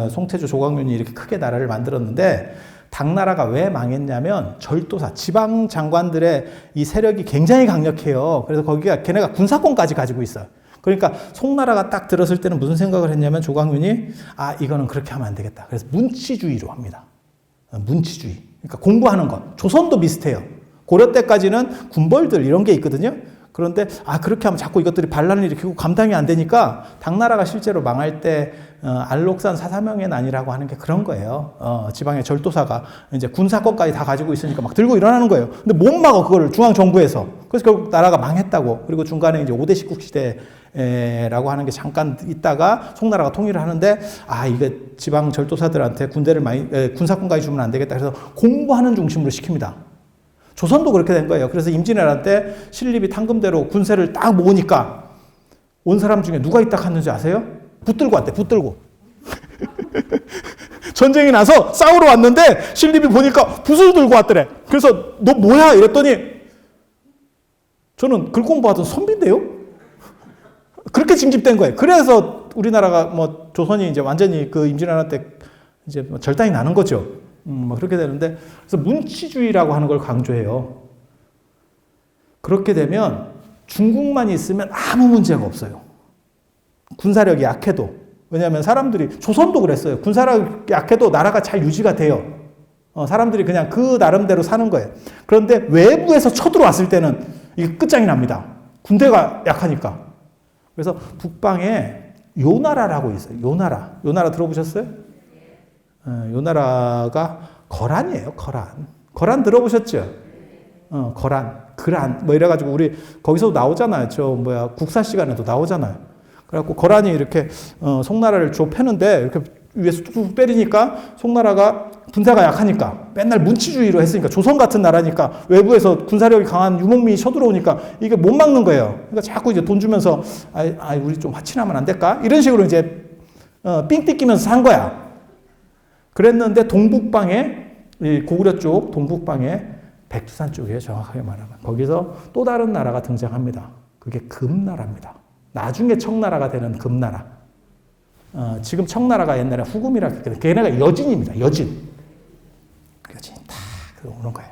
송태조 조광윤이 이렇게 크게 나라를 만들었는데 당나라가 왜 망했냐면 절도사, 지방 장관들의 이 세력이 굉장히 강력해요. 그래서 거기가 걔네가 군사권까지 가지고 있어요. 그러니까 송나라가 딱 들었을 때는 무슨 생각을 했냐면 조광윤이 이거는 그렇게 하면 안 되겠다. 그래서 문치주의로 합니다. 문치주의. 그러니까 공부하는 것. 조선도 비슷해요. 고려 때까지는 군벌들 이런 게 있거든요. 그런데 그렇게 하면 자꾸 이것들이 반란을 일으키고 감당이 안 되니까 당나라가 실제로 망할 때 알록산 사사명의 난이라고 하는 게 그런 거예요. 지방의 절도사가 이제 군사권까지 다 가지고 있으니까 막 들고 일어나는 거예요. 근데 못 막아 그거를 중앙 정부에서. 그래서 결국 나라가 망했다고. 그리고 중간에 이제 5대 19 시대라고 하는 게 잠깐 있다가 송나라가 통일을 하는데 이게 지방 절도사들한테 군대를 군사권까지 주면 안 되겠다. 그래서 공부하는 중심으로 시킵니다. 조선도 그렇게 된 거예요. 그래서 임진왜란 때 신립이 탕금대로 군세를 딱 모으니까 온 사람 중에 누가 있다 갔는지 아세요? 붙들고 왔대, 붙들고. 전쟁이 나서 싸우러 왔는데 신립이 보니까 붓을 들고 왔더래. 그래서 너 뭐야? 이랬더니 저는 글 공부하던 선비인데요? 그렇게 징집된 거예요. 그래서 우리나라가 조선이 이제 완전히 그 임진왜란 때 이제 절단이 나는 거죠. 그렇게 되는데, 그래서 문치주의라고 하는 걸 강조해요. 그렇게 되면 중국만 있으면 아무 문제가 없어요. 군사력이 약해도. 왜냐하면 사람들이, 조선도 그랬어요. 군사력이 약해도 나라가 잘 유지가 돼요. 사람들이 그냥 그 나름대로 사는 거예요. 그런데 외부에서 쳐들어왔을 때는 이게 끝장이 납니다. 군대가 약하니까. 그래서 북방에 요나라라고 있어요. 요나라 들어보셨어요? 요나라가 거란이에요, 거란. 거란 들어보셨죠? 그란. 이래가지고 우리 거기서도 나오잖아요. 국사 시간에도 나오잖아요. 그래갖고 거란이 이렇게, 송나라를 패는데 이렇게 위에서 뚝뚝 때리니까 송나라가 군사가 약하니까 맨날 문치주의로 했으니까 조선 같은 나라니까 외부에서 군사력이 강한 유목민이 쳐들어오니까 이게 못 막는 거예요. 그러니까 자꾸 이제 돈 주면서, 우리 좀 화친하면 안 될까? 이런 식으로 이제, 삥 뜯기면서 산 거야. 그랬는데 동북방에 고구려 쪽 동북방에 백두산 쪽이에요. 정확하게 말하면. 거기서 또 다른 나라가 등장합니다. 그게 금나라입니다. 나중에 청나라가 되는 금나라. 지금 청나라가 옛날에 후금이라 그랬거든요. 걔네가 여진입니다. 여진이 딱 오는 거예요.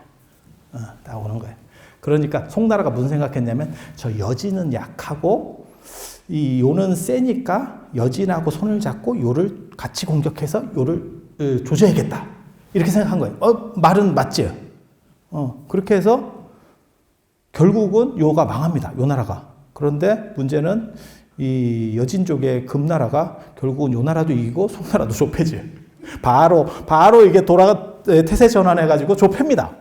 딱 오는 거예요. 그러니까 송나라가 무슨 생각했냐면 저 여진은 약하고 이 요는 세니까 여진하고 손을 잡고 요를 같이 공격해서 요를 조져야겠다. 이렇게 생각한 거예요. 말은 맞지요. 그렇게 해서 결국은 요가 망합니다. 요 나라가. 그런데 문제는 이 여진 쪽의 금나라가 결국은 요 나라도 이기고 송나라도 좁혀져요. 바로 이게 태세 전환해가지고 좁힙니다.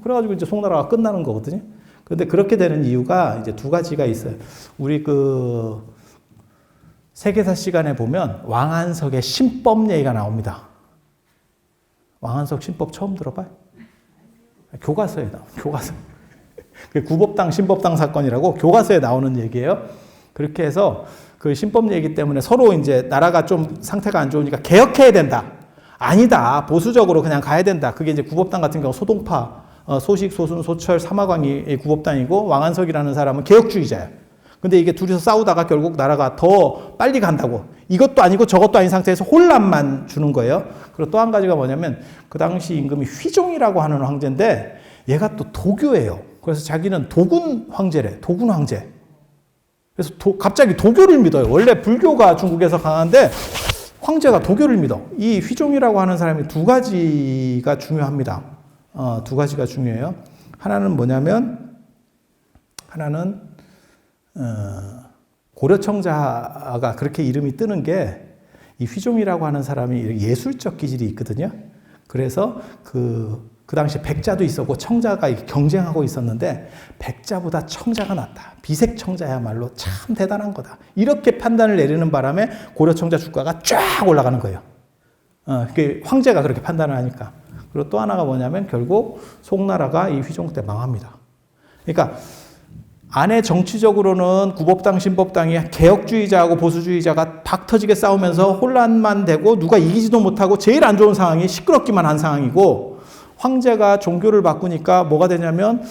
그래가지고 이제 송나라가 끝나는 거거든요. 그런데 그렇게 되는 이유가 이제 두 가지가 있어요. 우리 세계사 시간에 보면 왕한석의 신법 얘기가 나옵니다. 왕한석 신법 처음 들어봐요? 교과서에 나와요. 교과서. 구법당 신법당 사건이라고 교과서에 나오는 얘기예요. 그렇게 해서 그 신법 얘기 때문에 서로 이제 나라가 좀 상태가 안 좋으니까 개혁해야 된다. 아니다. 보수적으로 그냥 가야 된다. 그게 이제 구법당 같은 경우 소동파, 소식, 소순, 소철, 사마광이 구법당이고 왕한석이라는 사람은 개혁주의자예요. 근데 이게 둘이서 싸우다가 결국 나라가 더 빨리 간다고. 이것도 아니고 저것도 아닌 상태에서 혼란만 주는 거예요. 그리고 또 한 가지가 뭐냐면 그 당시 임금이 휘종이라고 하는 황제인데 얘가 또 도교예요. 그래서 자기는 도군 황제래. 도군 황제. 그래서 갑자기 도교를 믿어요. 원래 불교가 중국에서 강한데 황제가 도교를 믿어. 이 휘종이라고 하는 사람이 두 가지가 중요합니다. 두 가지가 중요해요. 하나는 뭐냐면 고려청자가 그렇게 이름이 뜨는 게 이 휘종이라고 하는 사람이 예술적 기질이 있거든요. 그래서 그 당시에 백자도 있었고 청자가 경쟁하고 있었는데 백자보다 청자가 낫다. 비색청자야말로 참 대단한 거다. 이렇게 판단을 내리는 바람에 고려청자 주가가 쫙 올라가는 거예요. 그게 황제가 그렇게 판단을 하니까. 그리고 또 하나가 뭐냐면 결국 송나라가 이 휘종 때 망합니다. 그러니까 안에 정치적으로는 구법당, 신법당이 개혁주의자하고 보수주의자가 박 터지게 싸우면서 혼란만 되고 누가 이기지도 못하고 제일 안 좋은 상황이 시끄럽기만 한 상황이고 황제가 종교를 바꾸니까 뭐가 되냐면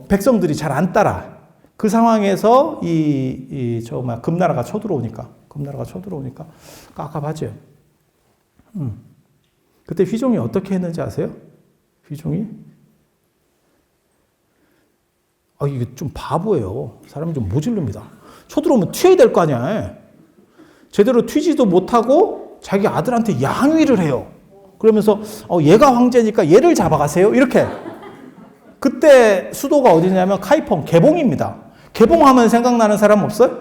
백성들이 잘 안 따라. 그 상황에서 금나라가 쳐들어오니까 깝깝하죠. 그때 휘종이 어떻게 했는지 아세요? 휘종이 이게 좀 바보예요. 사람이 좀 모질릅니다. 쳐들어오면 튀어야 될 거 아니야. 제대로 튀지도 못하고 자기 아들한테 양위를 해요. 그러면서 얘가 황제니까 얘를 잡아가세요. 이렇게. 그때 수도가 어디냐면 카이펑, 개봉입니다. 개봉하면 생각나는 사람 없어요?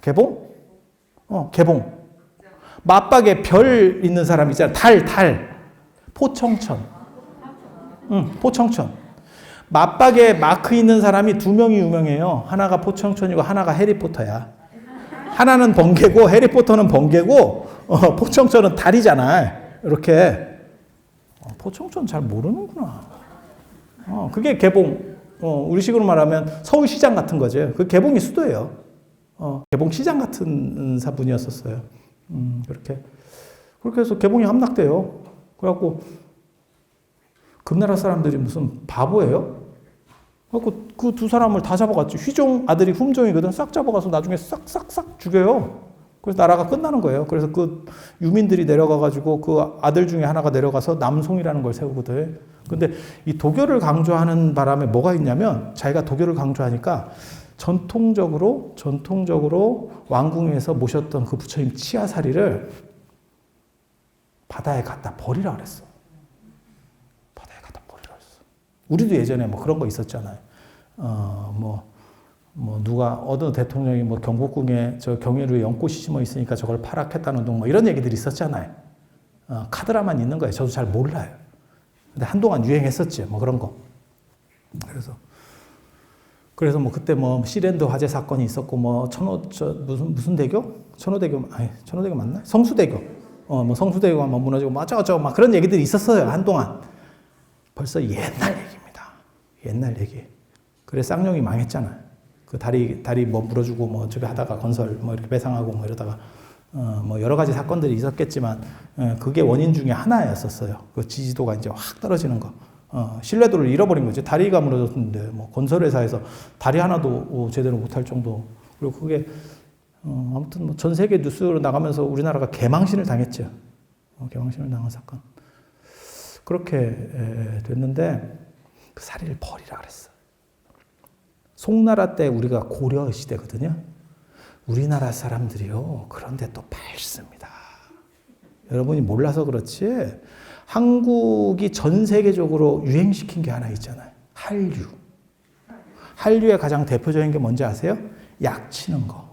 개봉? 개봉. 맞박에 별 있는 사람 있잖아요. 달. 포청천. 포청천. 맞박에 마크 있는 사람이 2명이 유명해요. 하나가 포청천이고 하나가 해리포터야. 하나는 번개고 해리포터는 번개고 포청천은 달이잖아. 이렇게. 포청천 잘 모르는구나. 그게 개봉. 우리식으로 말하면 서울시장 같은 거죠. 그 개봉이 수도예요. 개봉시장 같은 사분이었었어요. 그렇게 해서 개봉이 함락돼요. 그래갖고 금나라 사람들이 무슨 바보예요? 그래갖고 그 2사람을 다 잡아갔죠. 휘종 아들이 훔종이거든. 싹 잡아가서 나중에 싹 죽여요. 그래서 나라가 끝나는 거예요. 그래서 그 유민들이 내려가가지고 그 아들 중에 하나가 내려가서 남송이라는 걸 세우거든. 근데 이 도교를 강조하는 바람에 뭐가 있냐면 자기가 도교를 강조하니까 전통적으로 왕궁에서 모셨던 그 부처님 치아사리를 바다에 갖다 버리라 그랬어. 바다에 갖다 버리라 그랬어. 우리도 예전에 뭐 그런 거 있었잖아요. 누가 어느 대통령이 뭐 경복궁에 저 경회루에 연꽃이 심어 있으니까 저걸 파락했다는 둥 뭐 이런 얘기들이 있었잖아요. 카드라만 있는 거예요. 저도 잘 몰라요. 근데 한동안 유행했었지. 뭐 그런 거. 그래서 뭐 그때 뭐 시랜드 화재 사건이 있었고 뭐 무슨 대교? 천호대교 맞나? 성수대교. 뭐 성수대교가 뭐 무너지고 막 그런 얘기들이 있었어요. 한동안. 벌써 옛날 얘기입니다. 옛날 얘기. 그래 쌍용이 망했잖아요. 그 다리 뭐 물어주고 뭐 저기 하다가 건설 뭐 이렇게 배상하고 뭐 이러다가 뭐 여러 가지 사건들이 있었겠지만 그게 원인 중에 하나였었어요. 그 지지도가 이제 확 떨어지는 거. 신뢰도를 잃어버린 거지. 다리가 무너졌는데 뭐 건설회사에서 다리 하나도 제대로 못할 정도. 그리고 그게 아무튼 뭐 전 세계 뉴스로 나가면서 우리나라가 개망신을 당했죠. 개망신을 당한 사건. 그렇게 됐는데 그 사리를 버리라 그랬어. 송나라 때 우리가 고려 시대거든요. 우리나라 사람들이요. 그런데 또 밝습니다. 여러분이 몰라서 그렇지 한국이 전 세계적으로 유행시킨 게 하나 있잖아요. 한류. 한류의 가장 대표적인 게 뭔지 아세요? 약 치는 거.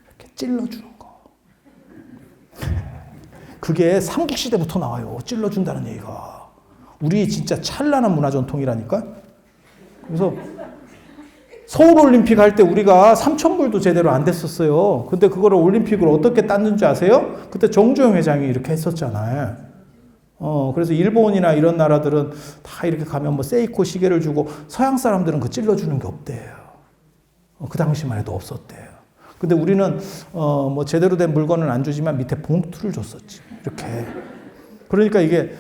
이렇게 찔러주는 거. 그게 삼국시대부터 나와요. 찔러준다는 얘기가. 우리 진짜 찬란한 문화 전통이라니까. 그래서 서울올림픽 할 때 우리가 3,000불도 제대로 안 됐었어요. 근데 그거를 올림픽으로 어떻게 땄는지 아세요? 그때 정주영 회장이 이렇게 했었잖아요. 그래서 일본이나 이런 나라들은 다 이렇게 가면 뭐 세이코 시계를 주고 서양 사람들은 그 찔러주는 게 없대요. 그 당시만 해도 없었대요. 근데 우리는 뭐 제대로 된 물건을 안 주지만 밑에 봉투를 줬었지. 이렇게. 그러니까 이게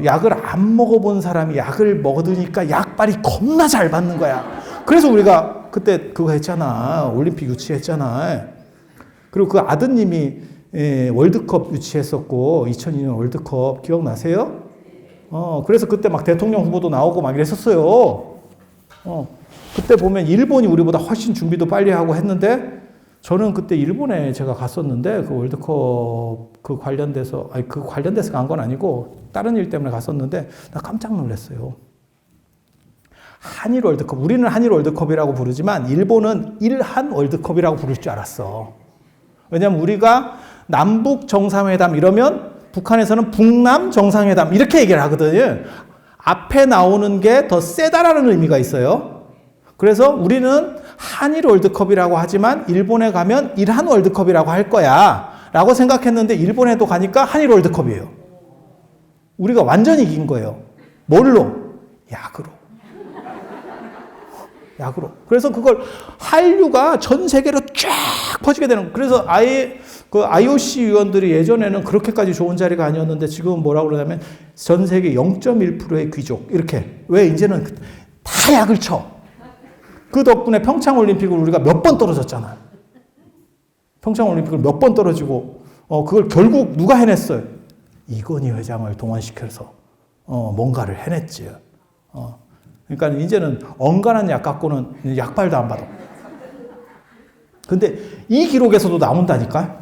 약을 안 먹어본 사람이 약을 먹으니까 약발이 겁나 잘 받는 거야. 그래서 우리가 그때 그거 했잖아. 올림픽 유치했잖아. 그리고 그 아드님이 월드컵 유치했었고 2002년 월드컵 기억나세요? 그래서 그때 막 대통령 후보도 나오고 막 이랬었어요. 그때 보면 일본이 우리보다 훨씬 준비도 빨리 하고 했는데 저는 그때 일본에 제가 갔었는데 그 월드컵 그 관련돼서 간 건 아니고 다른 일 때문에 갔었는데 나 깜짝 놀랐어요. 한일 월드컵. 우리는 한일 월드컵이라고 부르지만 일본은 일한 월드컵이라고 부를 줄 알았어. 왜냐면 우리가 남북 정상회담 이러면 북한에서는 북남 정상회담 이렇게 얘기를 하거든요. 앞에 나오는 게 더 세다라는 의미가 있어요. 그래서 우리는 한일 월드컵이라고 하지만 일본에 가면 일한 월드컵이라고 할 거야 라고 생각했는데 일본에도 가니까 한일 월드컵이에요. 우리가 완전히 이긴 거예요. 뭘로? 약으로. 그래서 그걸 한류가 전 세계로 쫙 퍼지게 되는 거예요. 그래서 아예 그 IOC 위원들이 예전에는 그렇게까지 좋은 자리가 아니었는데 지금은 뭐라고 그러냐면 전 세계 0.1%의 귀족 이렇게. 왜 이제는 다 약을 쳐. 그 덕분에 평창올림픽을 우리가 몇 번 떨어졌잖아요. 평창올림픽을 몇 번 떨어지고 그걸 결국 누가 해냈어요? 이건희 회장을 동원시켜서 뭔가를 해냈지. 그러니까 이제는 엉간한 약 갖고는 약발도 안 받아. 근데 이 기록에서도 나온다니까.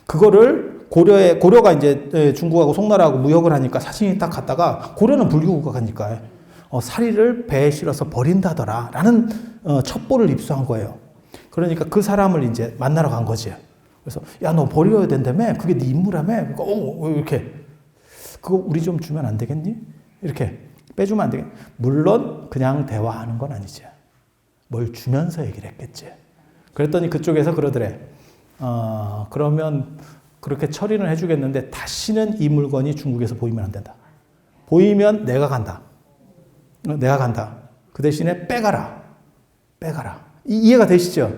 그거를 고려가 이제 중국하고 송나라하고 무역을 하니까 사진이 딱 갔다가 고려는 불교국가니까 사리를 배에 실어서 버린다더라 라는 첩보를 입수한 거예요. 그러니까 그 사람을 이제 만나러 간 거지. 그래서 야, 너 버려야 된다며? 그게 네 임무라며? 그러니까 이렇게 그거 우리 좀 주면 안 되겠니? 이렇게 빼주면 안 되겠니? 물론 그냥 대화하는 건 아니지. 뭘 주면서 얘기를 했겠지. 그랬더니 그쪽에서 그러더래. 그러면 그렇게 처리는 해주겠는데 다시는 이 물건이 중국에서 보이면 안 된다. 보이면 내가 간다. 내가 간다. 그 대신에 빼가라. 빼가라. 이해가 되시죠?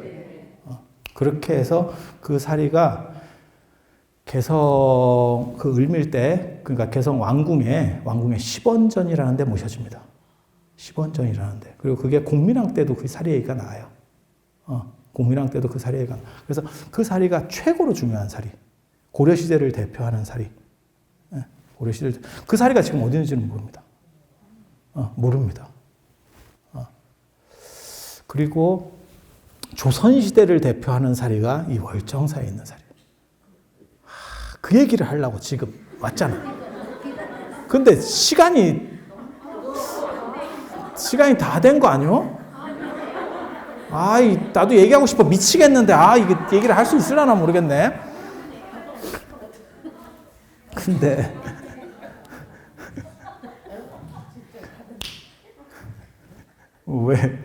그렇게 해서 그 사리가 개성 그 을밀대 그러니까 개성 왕궁에 10원전이라는 데 모셔집니다. 10원전이라는 데. 그리고 그게 공민왕 때도 그 사리 얘기가 나와요. 공민왕 때도 그 사리 얘기가 나와요. 그래서 그 사리가 최고로 중요한 사리. 고려시대를 대표하는 사리. 고려시대 그 사리가 지금 어디 있는지는 모릅니다. 모릅니다. 그리고 조선시대를 대표하는 사리가 이 월정사에 있는 사리. 그 얘기를 하려고 지금 왔잖아. 근데 시간이 다 된 거 아니요? 나도 얘기하고 싶어 미치겠는데 이게 얘기를 할 수 있으려나 모르겠네. 근데 왜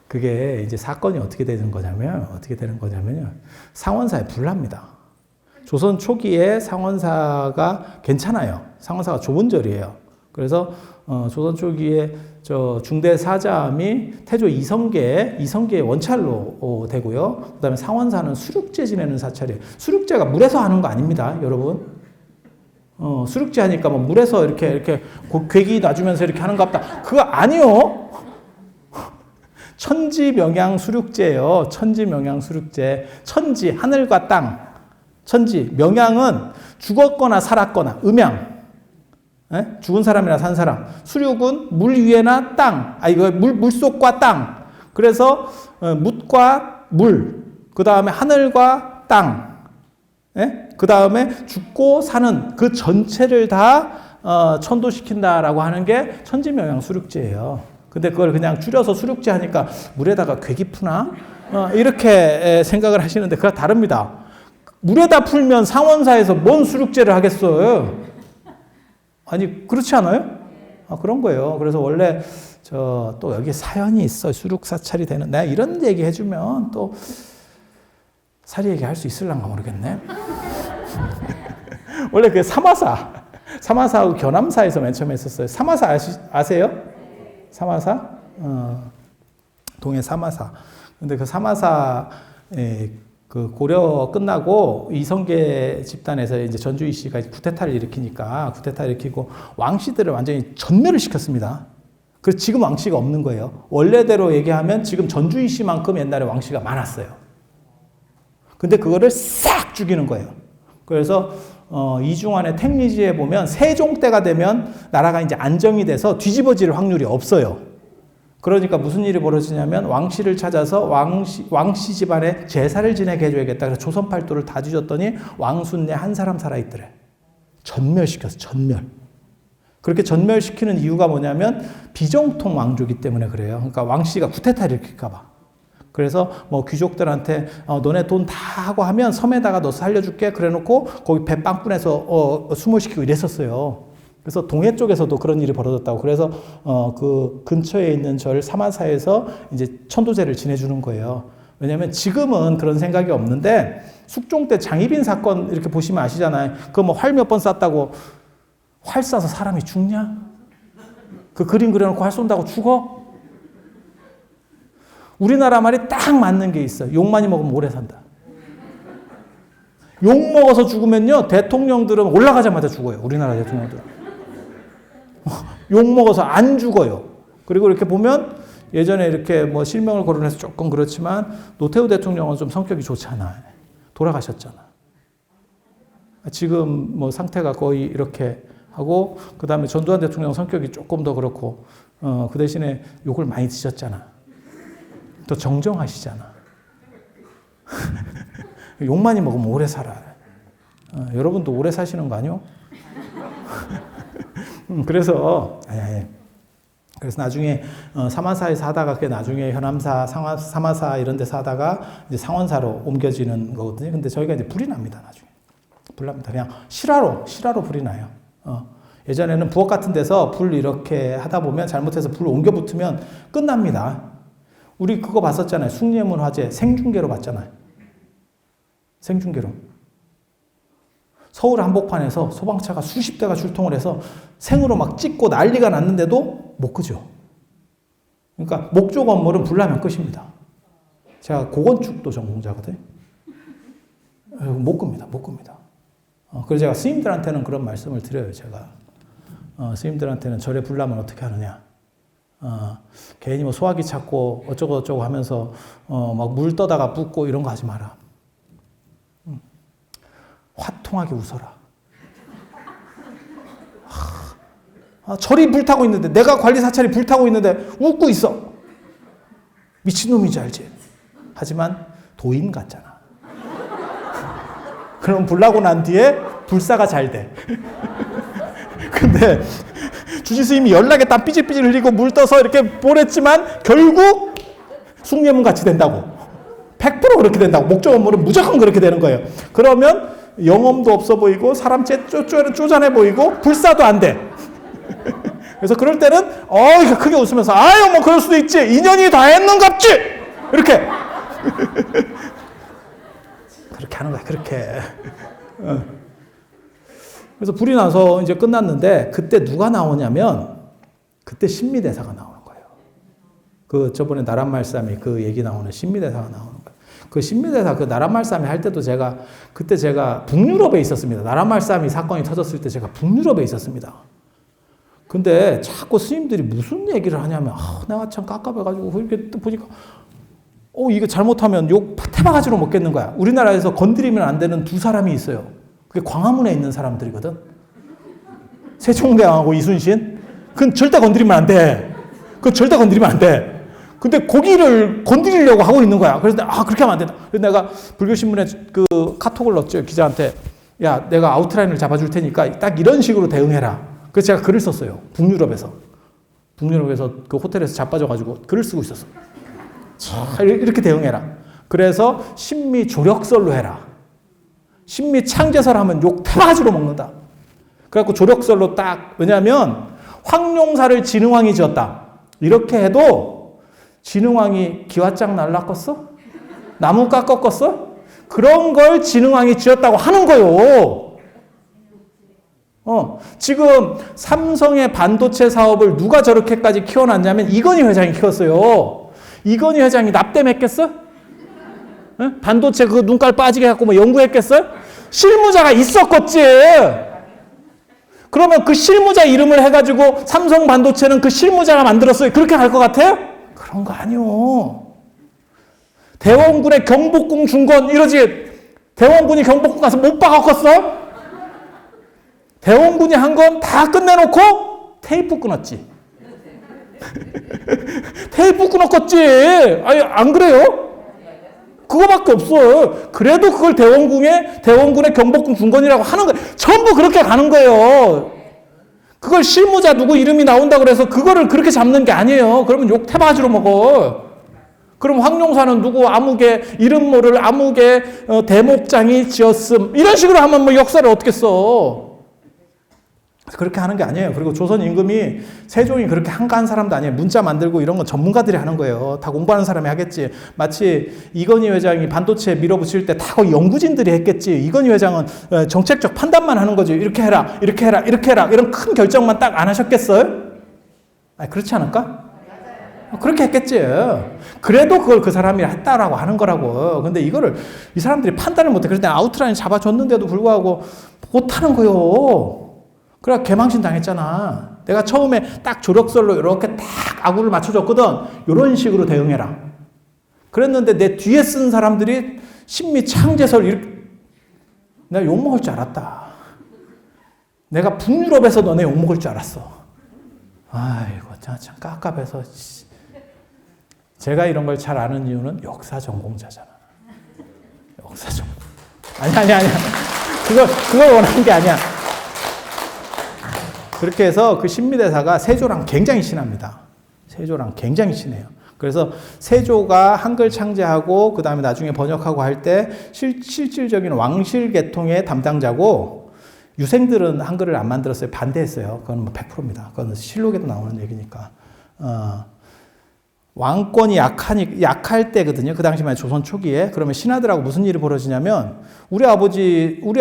그게 이제 사건이 어떻게 되는 거냐면요. 상원사에 불납니다. 조선 초기에 상원사가 괜찮아요. 상원사가 좋은 절이에요. 그래서 조선 초기에 중대 사자함이 태조 이성계의 원찰로 되고요. 그다음에 상원사는 수륙제 지내는 사찰이에요. 수륙제가 물에서 하는 거 아닙니다, 여러분. 수륙제 하니까 뭐 물에서 이렇게 괴기 놔주면서 이렇게 하는 것 같다. 그거 아니요. 천지명양 수륙제예요. 천지명양 수륙제. 천지 하늘과 땅. 천지 명양은 죽었거나 살았거나 음양. 죽은 사람이나 산 사람. 수륙은 물 위에나 땅. 이거 물속과 땅. 그래서 묻과 물. 그 다음에 하늘과 땅. 그 다음에 죽고 사는 그 전체를 다 천도시킨다라고 하는 게 천지명양 수륙제예요. 근데 그걸 그냥 줄여서 수륙제 하니까 물에다가 괴기 푸나? 이렇게 생각을 하시는데 그거 다릅니다. 물에다 풀면 상원사에서 뭔 수륙제를 하겠어요? 아니, 그렇지 않아요? 그런 거예요. 그래서 원래 또 여기 사연이 있어. 수륙사찰이 되는. 내가 이런 얘기 해주면 또 사리 얘기 할 수 있을란가 모르겠네. 원래 그 사마사하고 견암사에서 맨 처음에 했었어요. 사마사 아세요? 사마사? 동해 사마사. 근데 그 사마사, 그 고려 끝나고 이성계 집단에서 이제 전주희 씨가 쿠데타를 일으키고 왕씨들을 완전히 전멸을 시켰습니다. 그래서 지금 왕씨가 없는 거예요. 원래대로 얘기하면 지금 전주희 씨만큼 옛날에 왕씨가 많았어요. 근데 그거를 싹 죽이는 거예요. 그래서 이중환의 택리지에 보면 세종 때가 되면 나라가 이제 안정이 돼서 뒤집어질 확률이 없어요. 그러니까 무슨 일이 벌어지냐면 왕씨를 찾아서 왕씨 집안에 제사를 지내게 해줘야겠다. 그래서 조선 팔도를 다 뒤졌더니 왕순내 한 사람 살아있더래. 전멸시켰어. 전멸. 그렇게 전멸시키는 이유가 뭐냐면 비정통 왕조기 때문에 그래요. 그러니까 왕씨가 쿠데타를 일으킬까 봐. 그래서 뭐 귀족들한테 너네 돈 다 하고 하면 섬에다가 너 살려줄게 그래놓고 거기 배 빵꾸내서 숨을 시키고 이랬었어요. 그래서 동해 쪽에서도 그런 일이 벌어졌다고. 그래서 그 근처에 있는 절 사마사에서 이제 천도제를 지내주는 거예요. 왜냐하면 지금은 그런 생각이 없는데 숙종 때 장희빈 사건 이렇게 보시면 아시잖아요. 그거 뭐 활 몇 번 쐈다고 활 쏴서 사람이 죽냐? 그 그림 그려놓고 활 쏜다고 죽어? 우리나라 말이 딱 맞는 게 있어요. 욕 많이 먹으면 오래 산다. 욕 먹어서 죽으면요, 대통령들은 올라가자마자 죽어요. 우리나라 대통령들은. 욕 먹어서 안 죽어요. 그리고 이렇게 보면 예전에 이렇게 뭐 실명을 거론해서 조금 그렇지만 노태우 대통령은 좀 성격이 좋잖아. 돌아가셨잖아. 지금 뭐 상태가 거의 이렇게 하고, 그 다음에 전두환 대통령 성격이 조금 더 그렇고, 그 대신에 욕을 많이 드셨잖아. 또 정정하시잖아. 욕 많이 먹으면 오래 살아. 여러분도 오래 사시는 거 아니요? 그래서 그래서 나중에 사마사에 사다가 그게 나중에 현암사, 사마사 이런 데 사다가 이제 상원사로 옮겨지는 거거든요. 근데 저희가 이제 불이 납니다. 나중에 불 납니다. 그냥 실화로 불이 나요. 예전에는 부엌 같은 데서 불 이렇게 하다 보면 잘못해서 불 옮겨 붙으면 끝납니다. 우리 그거 봤었잖아요. 숭례문 화재 생중계로 봤잖아요. 생중계로. 서울 한복판에서 소방차가 수십 대가 출동을 해서 생으로 막 찍고 난리가 났는데도 못 끄죠. 그러니까 목조 건물은 불나면 끝입니다. 제가 고건축도 전공자거든요. 못 끕니다. 그래서 제가 스님들한테는 그런 말씀을 드려요. 제가 스님들한테는 절에 불나면 어떻게 하느냐. 괜히 뭐 소화기 찾고 어쩌고 하면서 막 물 떠다가 붓고 이런 거 하지 마라. 화통하게 웃어라. 절이 불타고 있는데, 내가 관리사찰이 불타고 있는데 웃고 있어. 미친놈이지 알지? 하지만 도인 같잖아. 그럼 불나고 난 뒤에 불사가 잘 돼. 근데 주지스님이 연락에 땀 삐질삐질 흘리고 물 떠서 이렇게 보냈지만 결국 숭례문 같이 된다고. 100% 그렇게 된다고. 목조 건물은 무조건 그렇게 되는 거예요. 그러면 영험도 없어 보이고 사람 쪼잔해 보이고 불사도 안 돼. 그래서 그럴 때는 크게 웃으면서 아유 뭐 그럴 수도 있지. 인연이 다 했는갑지. 이렇게 그렇게 하는 거야. 그렇게. 그래서 불이 나서 이제 끝났는데 그때 누가 나오냐면 그때 신미대사가 나오는 거예요. 그 저번에 나란말싸미 그 얘기 나오는 신미대사가 나오는 거예요. 그 신미대사 그 나란말싸미 할 때도 그때 제가 북유럽에 있었습니다. 나란말싸미 사건이 터졌을 때 제가 북유럽에 있었습니다. 근데 자꾸 스님들이 무슨 얘기를 하냐면 내가 참 깝깝해가지고 이렇게 보니까 이거 잘못하면 욕 태바가지로 먹겠는 거야. 우리나라에서 건드리면 안 되는 두 사람이 있어요. 그게 광화문에 있는 사람들이거든. 세종대왕하고 이순신. 그건 절대 건드리면 안 돼. 근데 거기를 건드리려고 하고 있는 거야. 그래서 그렇게 하면 안 된다. 그래서 내가 불교신문에 그 카톡을 넣었죠. 기자한테. 야, 내가 아웃라인을 잡아줄 테니까 딱 이런 식으로 대응해라. 그래서 제가 글을 썼어요. 북유럽에서 그 호텔에서 자빠져가지고 글을 쓰고 있었어. 이렇게 대응해라. 그래서 신미 조력설로 해라. 신미 창제설 하면 욕 태바지로 먹는다. 그래갖고 조력설로 왜냐하면 황룡사를 진흥왕이 지었다. 이렇게 해도 진흥왕이 기와장 날라껐어? 나무 깎았겠어? 그런 걸 진흥왕이 지었다고 하는 거요. 지금 삼성의 반도체 사업을 누가 저렇게까지 키워놨냐면 이건희 회장이 키웠어요. 이건희 회장이 납땜했겠어? 반도체 그 눈깔 빠지게 해갖고 뭐 연구했겠어? 실무자가 있었겠지. 그러면 그 실무자 이름을 해가지고 삼성 반도체는 그 실무자가 만들었어요. 그렇게 갈 것 같아요? 그런 거 아니요. 대원군의 경복궁 중건 이러지. 대원군이 경복궁 가서 못 박았겠어? 대원군이 한 건 다 끝내놓고 테이프 끊었지. 테이프 끊었겠지. 아니 안 그래요? 그거밖에 없어. 그래도 그걸 대원군의 경복궁 중건이라고 하는 거예요. 전부 그렇게 가는 거예요. 그걸 실무자 누구 이름이 나온다고 그래서 그거를 그렇게 잡는 게 아니에요. 그러면 욕 태바지로 먹어. 그럼 황룡사는 누구 아무개 이름 모를 아무개 대목장이 지었음 이런 식으로 하면 뭐 역사를 어떻게 써. 그렇게 하는 게 아니에요. 그리고 조선 임금이 세종이 그렇게 한가한 사람도 아니에요. 문자 만들고 이런 건 전문가들이 하는 거예요. 다 공부하는 사람이 하겠지. 마치 이건희 회장이 반도체 밀어붙일 때 다 거의 연구진들이 했겠지. 이건희 회장은 정책적 판단만 하는 거지. 이렇게 해라, 이렇게 해라, 이렇게 해라. 이런 큰 결정만 딱 안 하셨겠어요? 아니, 그렇지 않을까? 그렇게 했겠지. 그래도 그걸 그 사람이 했다라고 하는 거라고. 근데 이거를 이 사람들이 판단을 못해. 그럴 때 아웃라인 잡아줬는데도 불구하고 못하는 거요. 그래 개망신 당했잖아. 내가 처음에 딱 조력설로 이렇게 딱 아구를 맞춰줬거든. 이런 식으로 대응해라. 그랬는데 내 뒤에 쓴 사람들이 신미 창제설 이렇게 내가 욕먹을 줄 알았다. 내가 북유럽에서 너네 욕먹을 줄 알았어. 아이고 참 깝깝해서. 제가 이런 걸 잘 아는 이유는 역사 전공자잖아. 역사 전공. 아니야. 그걸 원하는 게 아니야. 그렇게 해서 그 신미대사가 세조랑 굉장히 친합니다. 세조랑 굉장히 친해요. 그래서 세조가 한글 창제하고 그 다음에 나중에 번역하고 할 때 실질적인 왕실 계통의 담당자고 유생들은 한글을 안 만들었어요. 반대했어요. 그건 뭐 100%입니다. 그건 실록에도 나오는 얘기니까. 왕권이 약할 때거든요. 그 당시만 조선 초기에. 그러면 신하들하고 무슨 일이 벌어지냐면 우리 아버지하고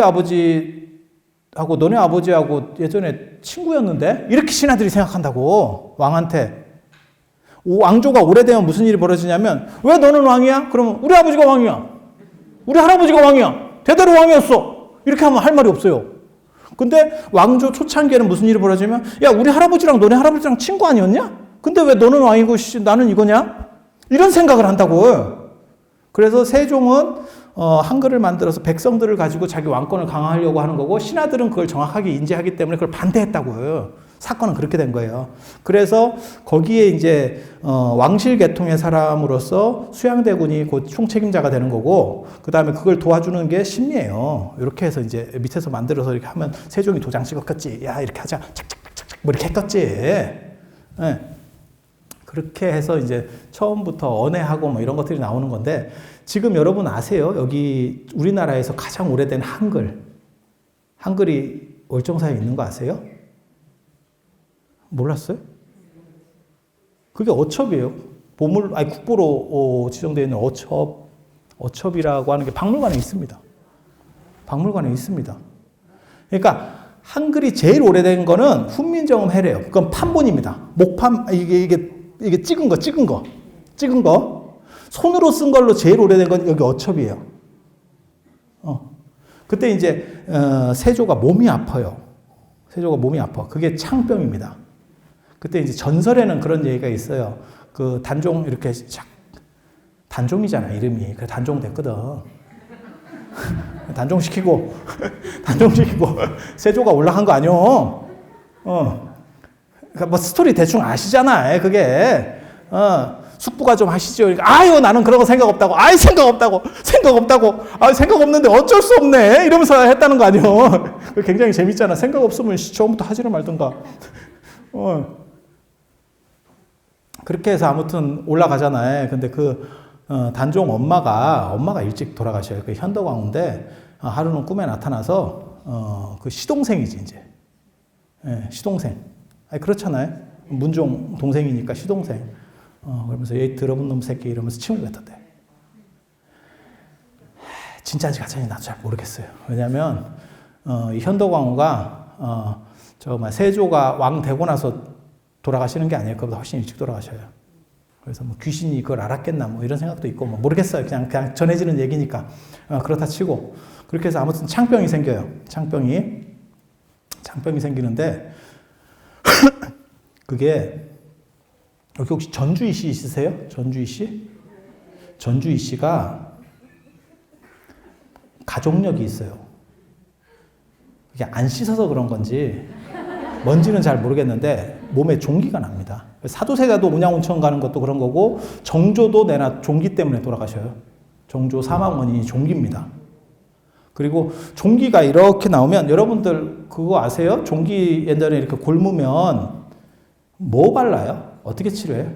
너네 아버지하고 예전에 친구였는데 이렇게 신하들이 생각한다고 왕한테. 왕조가 오래되면 무슨 일이 벌어지냐면 왜 너는 왕이야? 그러면 우리 아버지가 왕이야. 우리 할아버지가 왕이야. 대대로 왕이었어. 이렇게 하면 할 말이 없어요. 근데 왕조 초창기에는 무슨 일이 벌어지면 야 우리 할아버지랑 너네 할아버지랑 친구 아니었냐? 근데 왜 너는 왕이고 나는 이거냐? 이런 생각을 한다고. 그래서 세종은 한글을 만들어서 백성들을 가지고 자기 왕권을 강화하려고 하는 거고 신하들은 그걸 정확하게 인지하기 때문에 그걸 반대했다고요. 사건은 그렇게 된 거예요. 그래서 거기에 이제 왕실 계통의 사람으로서 수양대군이 곧 총책임자가 되는 거고 그 다음에 그걸 도와주는 게 신미예요. 이렇게 해서 이제 밑에서 만들어서 이렇게 하면 세종이 도장 찍었겠지. 야 이렇게 하자. 착착착착 뭐 이렇게 했겠지. 네. 그렇게 해서 이제 처음부터 언해하고 뭐 이런 것들이 나오는 건데 지금 여러분 아세요? 여기 우리나라에서 가장 오래된 한글이 월정사에 있는 거 아세요? 몰랐어요? 그게 어첩이에요. 국보로 지정되어 있는 어첩이라고 하는 게 박물관에 있습니다. 박물관에 있습니다. 그러니까 한글이 제일 오래된 거는 훈민정음 해래요. 그건 판본입니다. 목판 이게 찍은 거. 손으로 쓴 걸로 제일 오래된 건 여기 어첩이에요. 그때 이제 세조가 몸이 아파요. 세조가 몸이 아파. 그게 창병입니다. 그때 이제 전설에는 그런 얘기가 있어요. 그 단종 이렇게 단종이잖아 이름이. 그래 단종 됐거든. 단종시키고 세조가 올라간 거 아니요. 그러니까 뭐 스토리 대충 아시잖아. 그게 숙부가 좀 하시죠. 아유 나는 그런 거 생각 없다고. 아이 생각 없다고. 아 생각 없는데 어쩔 수 없네. 이러면서 했다는 거 아니요. 굉장히 재밌잖아. 생각 없으면 처음부터 하지를 말던가. 그렇게 해서 아무튼 올라가잖아요. 근데 단종 엄마가 일찍 돌아가셔요. 그 현덕왕후인데 하루는 꿈에 나타나서 그 시동생이지 이제. 시동생. 그렇잖아요. 문종 동생이니까 시동생. 그러면서 얘 들어본 놈 새끼 이러면서 침을 뱉었대. 진짜인지 가짜인지 나도 잘 모르겠어요. 왜냐하면 이 현덕왕후가 세조가 왕 되고 나서 돌아가시는 게 아니에요. 그보다 훨씬 일찍 돌아가셔요. 그래서 뭐 귀신이 그걸 알았겠나 뭐 이런 생각도 있고 뭐 모르겠어요. 그냥 전해지는 얘기니까 그렇다 치고 그렇게 해서 아무튼 창병이 생겨요. 창병이 생기는데 그게 여기 혹시 전주희 씨 있으세요? 전주희 씨? 전주희 씨가 가족력이 있어요. 이게 안 씻어서 그런 건지 뭔지는 잘 모르겠는데 몸에 종기가 납니다. 사도세자도 온양온천 가는 것도 그런 거고 정조도 내나 종기 때문에 돌아가셔요. 정조 사망 원인이 종기입니다. 그리고 종기가 이렇게 나오면 여러분들 그거 아세요? 종기 옛날에 이렇게 곪으면 뭐 발라요? 어떻게 치료해요?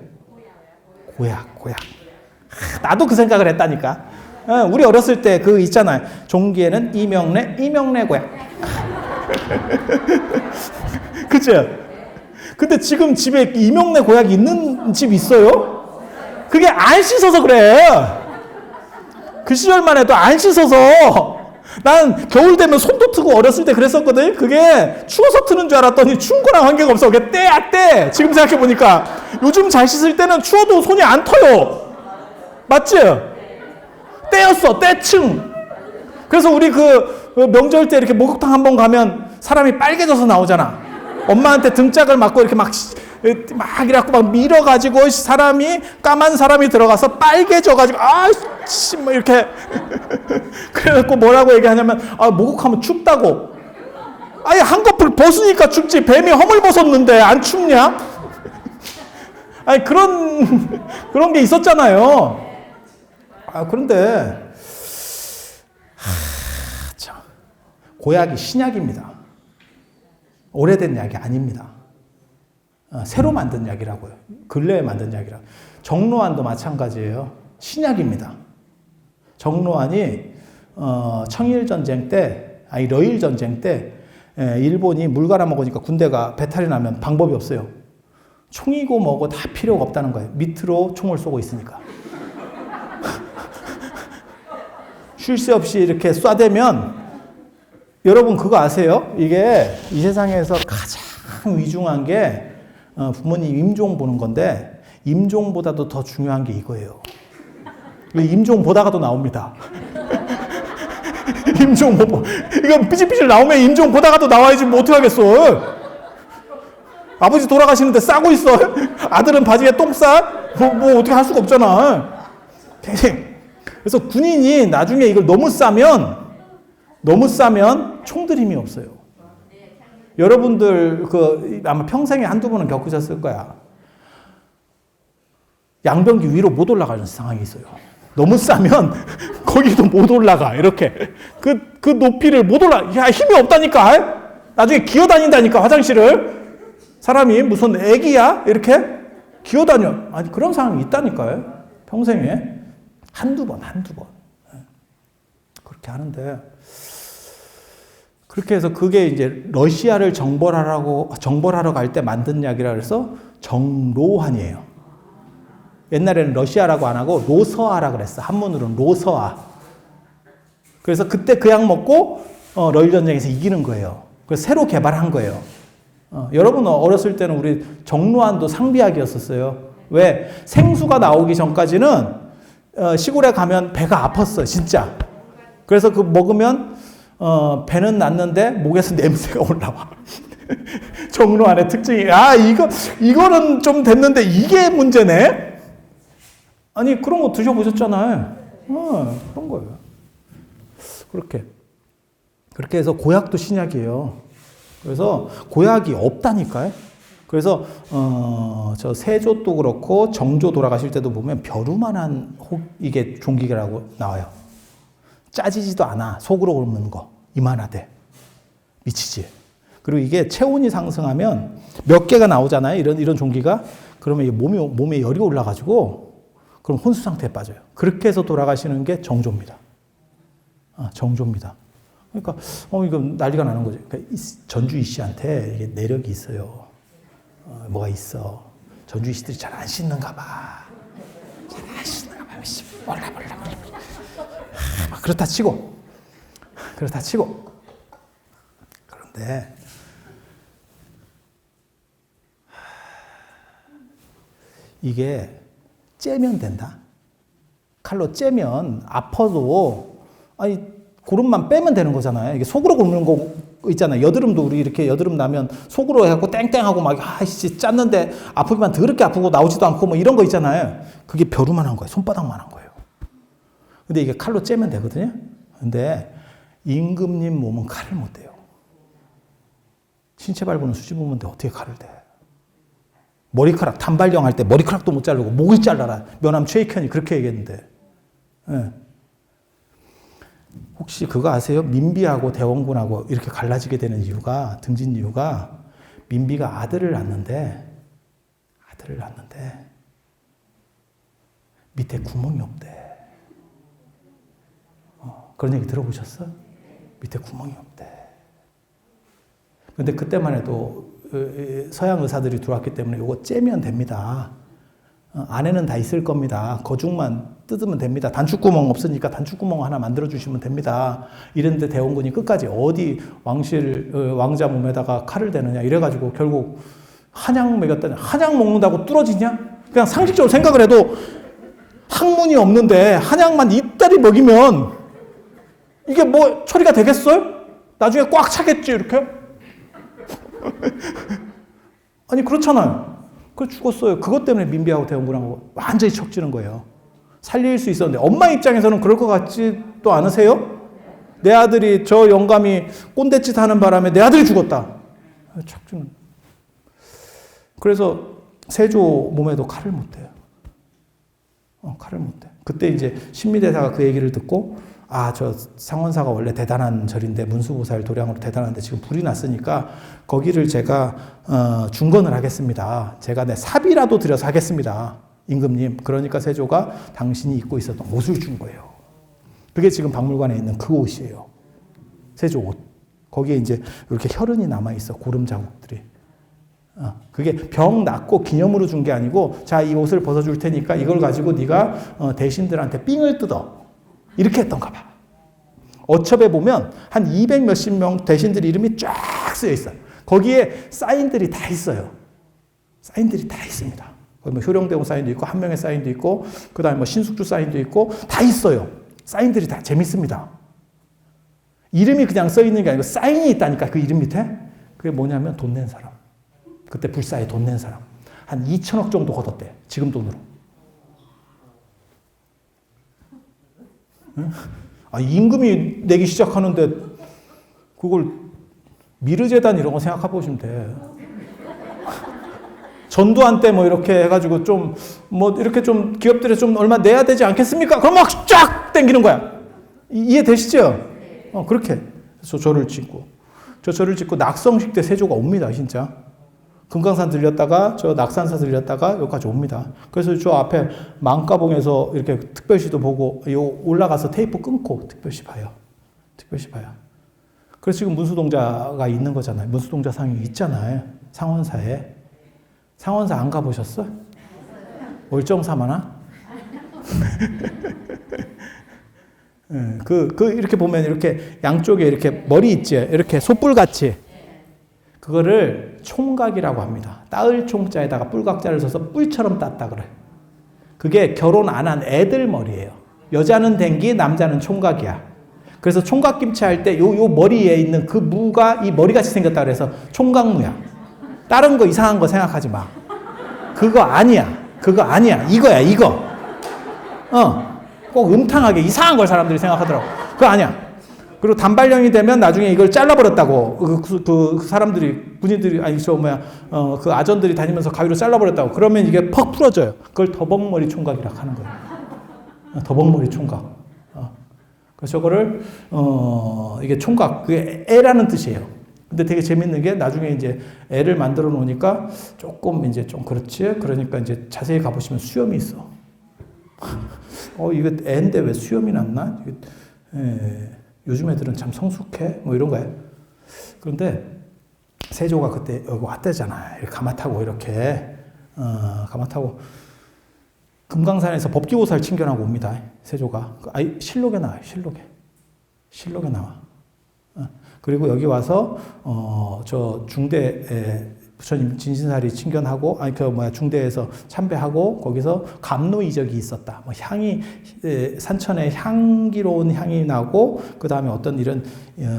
고약. 나도 그 생각을 했다니까. 우리 어렸을 때 그 있잖아요. 종기에는 이명래 고약. 그죠? 근데 지금 집에 이명래 고약이 있는 집 있어요? 그게 안 씻어서 그래. 그 시절만 해도 안 씻어서. 난 겨울 되면 손도 트고 어렸을 때 그랬었거든. 그게 추워서 트는 줄 알았더니 추운 거랑 관계가 없어. 그게 때야 때. 지금 생각해보니까. 요즘 잘 씻을 때는 추워도 손이 안 터요. 맞지? 때였어. 때층. 그래서 우리 그 명절 때 이렇게 목욕탕 한번 가면 사람이 빨개져서 나오잖아. 엄마한테 등짝을 맞고 이렇게 막 이래갖고 막 밀어가지고 사람이 까만 사람이 들어가서 빨개져가지고 아씨 뭐 이렇게 그래갖고 뭐라고 얘기하냐면 목욕하면 춥다고. 아니 한꺼풀 벗으니까 춥지. 뱀이 허물 벗었는데 안 춥냐? 아니 그런 게 있었잖아요. 그런데 참 고약이 신약입니다. 오래된 약이 아닙니다. 새로 만든 약이라고요. 근래에 만든 약이라고. 정로환도 마찬가지예요. 신약입니다. 정로환이 청일전쟁 때, 러일전쟁 때 일본이 물 갈아먹으니까 군대가 배탈이 나면 방법이 없어요. 총이고 뭐고 다 필요가 없다는 거예요. 밑으로 총을 쏘고 있으니까. 쉴 새 없이 이렇게 쏴대면 여러분 그거 아세요? 이게 이 세상에서 가장 위중한 게 부모님 임종 보는 건데 임종보다도 더 중요한 게 이거예요. 임종 보다가도 나옵니다. 임종 뭐 이거 삐질삐질 나오면 임종 보다가도 나와야지 뭐 어떻게 하겠어. 아버지 돌아가시는데 싸고 있어. 아들은 바지에 똥 싸? 뭐 어떻게 할 수가 없잖아. 그래서 군인이 나중에 이걸 너무 싸면 총들 힘이 없어요. 여러분들 아마 평생에 한두 번은 겪으셨을 거야. 양변기 위로 못 올라가는 상황이 있어요. 너무 싸면 거기도 못 올라가. 이렇게 그 높이를 못 야, 힘이 없다니까. 나중에 기어다닌다니까 화장실을. 사람이 무슨 애기야? 이렇게 기어다녀. 아니 그런 상황이 있다니까요. 평생에 한두 번. 그렇게 하는데 그렇게 해서 그게 이제 러시아를 정벌하러 갈 때 만든 약이라 그래서 정로환이에요. 옛날에는 러시아라고 안 하고 로서아라 그랬어. 한문으로는 로서아. 그래서 그때 그 약 먹고 러일 전쟁에서 이기는 거예요. 그래서 새로 개발한 거예요. 여러분 어렸을 때는 우리 정로환도 상비약이었었어요. 왜? 생수가 나오기 전까지는 시골에 가면 배가 아팠어, 진짜. 그래서 그 먹으면 배는 났는데 목에서 냄새가 올라와. 정로환의 특징이 이거는 좀 됐는데 이게 문제네. 아니 그런 거 드셔보셨잖아요. 그런 거예요. 그렇게 해서 고약도 신약이에요. 그래서 고약이 없다니까요. 그래서 저 세조도 그렇고 정조 돌아가실 때도 보면 벼루만한 이게 종기라고 나와요. 짜지지도 않아. 속으로 옮는 거 이만하대. 미치지. 그리고 이게 체온이 상승하면 몇 개가 나오잖아요. 이런 종기가. 그러면 몸에 열이 올라가지고 그럼 혼수 상태에 빠져요. 그렇게 해서 돌아가시는 게 정조입니다. 정조입니다. 그러니까 이거 난리가 나는 거죠. 그러니까 전주 이씨한테 이게 내력이 있어요. 뭐가 있어. 전주 이씨들이 잘 안 씻는가 봐. 몰라. 그렇다 치고. 그런데 이게 째면 된다. 칼로 째면 아파도 고름만 빼면 되는 거잖아요. 이게 속으로 굽는 거 있잖아요. 여드름도 우리 이렇게 여드름 나면 속으로 해갖고 땡땡하고 막 짰는데 아프기만 더럽게 아프고 나오지도 않고 뭐 이런 거 있잖아요. 그게 벼루만한 거예요. 손바닥만한 거예요. 근데 이게 칼로 째면 되거든요. 근데 임금님 몸은 칼을 못 대요. 신체 밟는 수지부문인데 어떻게 칼을 대? 머리카락 단발령 할 때 머리카락도 못 자르고 목이 잘라라. 명함 최익현이 그렇게 얘기했는데. 네. 혹시 그거 아세요? 민비하고 대원군하고 이렇게 갈라지게 되는 이유가, 등진 이유가 민비가 아들을 낳는데 밑에 구멍이 없대. 그런 얘기 들어보셨어? 밑에 구멍이 없대. 근데 그때만 해도 서양 의사들이 들어왔기 때문에 이거 째면 됩니다. 안에는 다 있을 겁니다. 거중만 뜯으면 됩니다. 단축구멍 없으니까 단축구멍 하나 만들어주시면 됩니다. 이랬는데 대원군이 끝까지 어디 왕자 몸에다가 칼을 대느냐 이래가지고 결국 한약 먹였더니 한약 먹는다고 뚫어지냐? 그냥 상식적으로 생각을 해도 학문이 없는데 한약만 이따리 먹이면 이게 뭐 처리가 되겠어요? 나중에 꽉 차겠지 이렇게? 아니 그렇잖아요. 그래서 죽었어요. 그것 때문에 민비하고 대원군하고 완전히 척지는 거예요. 살릴 수 있었는데 엄마 입장에서는 그럴 것 같지도 않으세요? 내 아들이 저 영감이 꼰대짓 하는 바람에 내 아들이 죽었다. 척지는. 그래서 세조 몸에도 칼을 못 대요. 칼을 못 대. 그때 이제 신미대사가 그 얘기를 듣고 저 상원사가 원래 대단한 절인데 문수보살 도량으로 대단한데 지금 불이 났으니까 거기를 제가 중건을 하겠습니다. 제가 내 사비라도 들여서 하겠습니다. 임금님. 그러니까 세조가 당신이 입고 있었던 옷을 준 거예요. 그게 지금 박물관에 있는 그 옷이에요. 세조 옷. 거기에 이제 이렇게 혈흔이 남아있어. 고름 자국들이. 그게 병 낫고 기념으로 준 게 아니고 자, 이 옷을 벗어줄 테니까 이걸 가지고 네가 대신들한테 삥을 뜯어. 이렇게 했던가 봐. 어첩에 보면 한 200 몇십 명 대신들 이름이 쫙 쓰여 있어요. 거기에 사인들이 다 있어요. 사인들이 다 있습니다. 뭐 효령대원 사인도 있고 한 명의 사인도 있고 그다음에 뭐 신숙주 사인도 있고 다 있어요. 사인들이 다 재밌습니다. 이름이 그냥 써 있는 게 아니고 사인이 있다니까 그 이름 밑에. 그게 뭐냐면 돈 낸 사람. 그때 불사에 돈 낸 사람. 한 2천억 정도 걷었대. 지금 돈으로. 응? 임금이 내기 시작하는데 그걸 미르재단 이런 거 생각해 보시면 돼. 전두환 때 뭐 이렇게 해가지고 좀 뭐 이렇게 좀 기업들에 좀 얼마 내야 되지 않겠습니까? 그럼 막 쫙 땡기는 거야. 이해되시죠? 그렇게. 그래서 절을 짓고 낙성식 때 세조가 옵니다, 진짜. 금강산 들렸다가 저 낙산사 들렸다가 여기까지 옵니다. 그래서 저 앞에 망가봉에서 이렇게 특별시도 보고 요 올라가서 테이프 끊고 특별시 봐요. 그래서 지금 문수동자가 있는 거잖아요. 문수동자상이 있잖아요. 상원사에. 상원사 안 가보셨어? 월정사마나? 이렇게 보면 이렇게 양쪽에 이렇게 머리 있지? 이렇게 솥불같이. 그거를 총각이라고 합니다. 따을 총자에다가 뿔각자를 써서 뿔처럼 땄다 그래. 그게 결혼 안 한 애들 머리예요. 여자는 댕기, 남자는 총각이야. 그래서 총각김치 할 때 요 머리에 있는 그 무가 이 머리같이 생겼다 그래서 총각무야. 다른 거 이상한 거 생각하지 마. 그거 아니야. 이거야, 이거. 꼭 음탕하게 이상한 걸 사람들이 생각하더라고. 그거 아니야. 그리고 단발령이 되면 나중에 이걸 잘라버렸다고. 그 사람들이, 군인들이, 그 아전들이 다니면서 가위로 잘라버렸다고. 그러면 이게 퍽 풀어져요. 그걸 더벅머리 총각이라고 하는 거예요. 더벅머리 총각. 그래서 저거를, 이게 총각, 그게 애라는 뜻이에요. 근데 되게 재밌는 게 나중에 이제 애를 만들어 놓으니까 조금 이제 좀 그렇지. 그러니까 이제 자세히 가보시면 수염이 있어. 이거 애인데 왜 수염이 났나? 요즘 애들은 참 성숙해. 뭐 이런 거예요. 그런데 세조가 그때 여기 왔대잖아. 이렇게 가마 타고 이렇게. 가마 타고 금강산에서 법기보살 친견하고 옵니다. 세조가. 실록에 나와요. 실록에 나와. 그리고 여기 와서 저 중대에 부처님 진신사리 친견하고 중대에서 참배하고 거기서 감로 이적이 있었다. 뭐 향이 산천에 향기로운 향이 나고 그 다음에 어떤 이런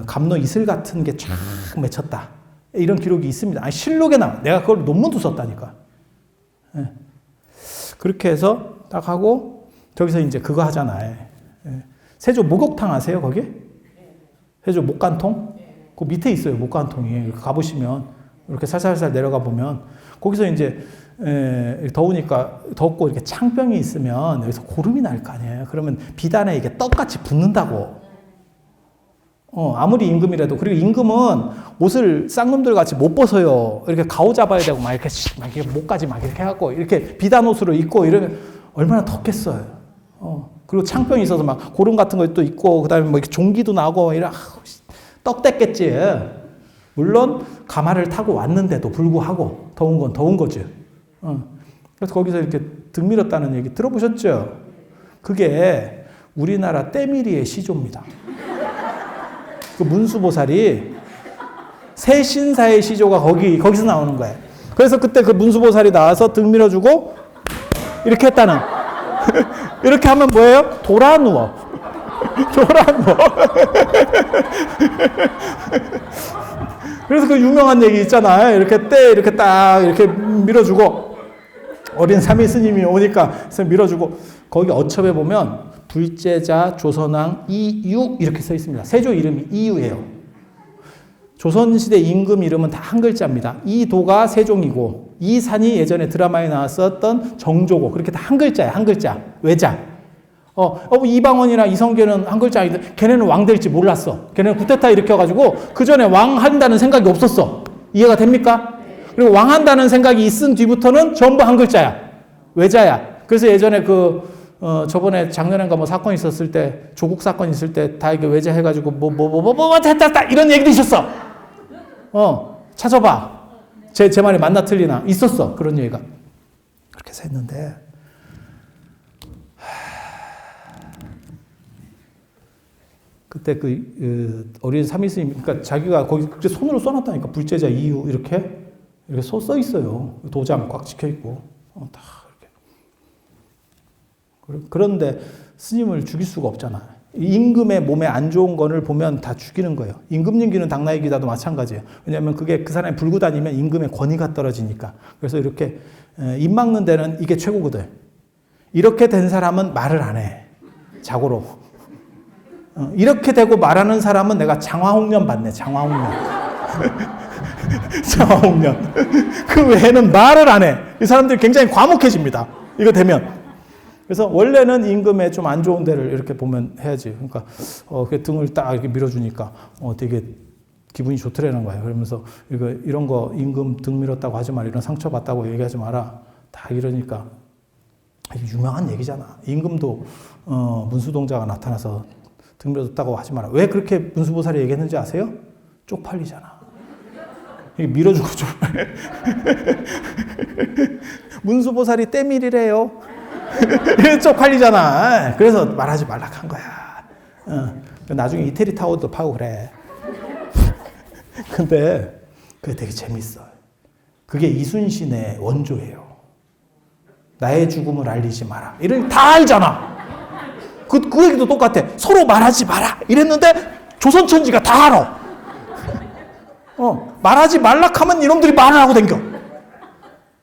감로 이슬 같은 게 쫙 맺혔다. 이런 기록이 있습니다. 실록에 나와. 내가 그걸 논문도 썼다니까. 그렇게 해서 딱 하고 저기서 이제 그거 하잖아요. 세조 목욕탕 아세요 거기? 세조 목간통? 그 밑에 있어요 목간통이. 가보시면. 이렇게 살살살 내려가 보면 거기서 이제 더우니까 덥고 이렇게 창병이 있으면 여기서 고름이 날 거 아니에요. 그러면 비단에 이게 떡같이 붙는다고. 아무리 임금이라도. 그리고 임금은 옷을 쌍놈들 같이 못 벗어요. 이렇게 가오 잡아야 되고 막 이렇게 목까지 막 이렇게 해갖고 이렇게 비단 옷으로 입고 이러면 얼마나 덥겠어요. 그리고 창병이 있어서 막 고름 같은 것도 있고 그다음에 뭐 이렇게 종기도 나고 이래 떡 됐겠지. 물론 가마를 타고 왔는데도 불구하고 더운 건 더운 거죠. 그래서 거기서 이렇게 등 밀었다는 얘기 들어보셨죠? 그게 우리나라 때밀이의 시조입니다. 그 문수보살이 세신사의 시조가 거기서 나오는 거예요. 그래서 그때 그 문수보살이 나와서 등 밀어주고 이렇게 했다는. 이렇게 하면 뭐예요? 돌아 누워. 그래서 그 유명한 얘기 있잖아요. 이렇게 딱 이렇게 밀어주고 어린 삼위 스님이 오니까 밀어주고 거기 어첩에 보면 불제자 조선왕 이유 이렇게 써 있습니다. 세조 이름이 이유예요. 조선시대 임금 이름은 다 한 글자입니다. 이 도가 세종이고 이 산이 예전에 드라마에 나왔었던 정조고 그렇게 다 한 글자예요. 한 글자. 외자. 이방원이나 이성계는 한 글자 아닌데 걔네는 왕 될지 몰랐어. 걔네는 쿠데타 일으켜가지고 그 전에 왕 한다는 생각이 없었어. 이해가 됩니까? 그리고 왕 한다는 생각이 있은 뒤부터는 전부 한 글자야. 외자야. 그래서 예전에 저번에 작년인가 뭐 사건 있었을 때, 조국 사건 있을 때 다 이게 외자 해가지고 됐다 이런 얘기도 있었어. 찾아봐. 제 말이 맞나 틀리나. 있었어. 그런 얘기가. 그렇게 해서 했는데, 그때 어린 사미스님, 그러니까 자기가 거기 손으로 써놨다니까. 불제자 이유 이렇게 써 있어요. 도장 꽉 찍혀 있고. 다 이렇게. 그런데 스님을 죽일 수가 없잖아. 임금의 몸에 안 좋은 거를 보면 다 죽이는 거예요. 임금님기는 당나귀 기다도 마찬가지예요. 왜냐하면 그게 그 사람이 불고 다니면 임금의 권위가 떨어지니까. 그래서 이렇게 입 막는 데는 이게 최고거든. 이렇게 된 사람은 말을 안 해. 자고로. 이렇게 되고 말하는 사람은 내가 장화홍련 받네. 장화홍련. 장화홍련. 그 외에는 말을 안 해. 이 사람들이 굉장히 과묵해집니다. 이거 되면. 그래서 원래는 임금에 좀 안 좋은 데를 이렇게 보면 해야지. 그러니까 그 등을 딱 이렇게 밀어주니까 되게 기분이 좋더라는 거예요. 그러면서 이런 거 임금 등 밀었다고 하지 마라. 이런 상처 받다고 얘기하지 마라. 다 이러니까 유명한 얘기잖아. 임금도 문수동자가 나타나서 등 밀어줬다고 하지 마라. 왜 그렇게 문수보살이 얘기했는지 아세요? 쪽팔리잖아. 밀어주고 좀. 문수보살이 때밀이래요. 쪽팔리잖아. 그래서 말하지 말라 한 거야. 나중에 이태리 타워도 파고 그래. 근데 그게 되게 재밌어. 그게 이순신의 원조예요. 나의 죽음을 알리지 마라. 이런 다 알잖아. 그 얘기도 똑같아. 서로 말하지 마라. 이랬는데 조선천지가 다 알아. 말하지 말라 하면 이놈들이 말을 하고 댕겨.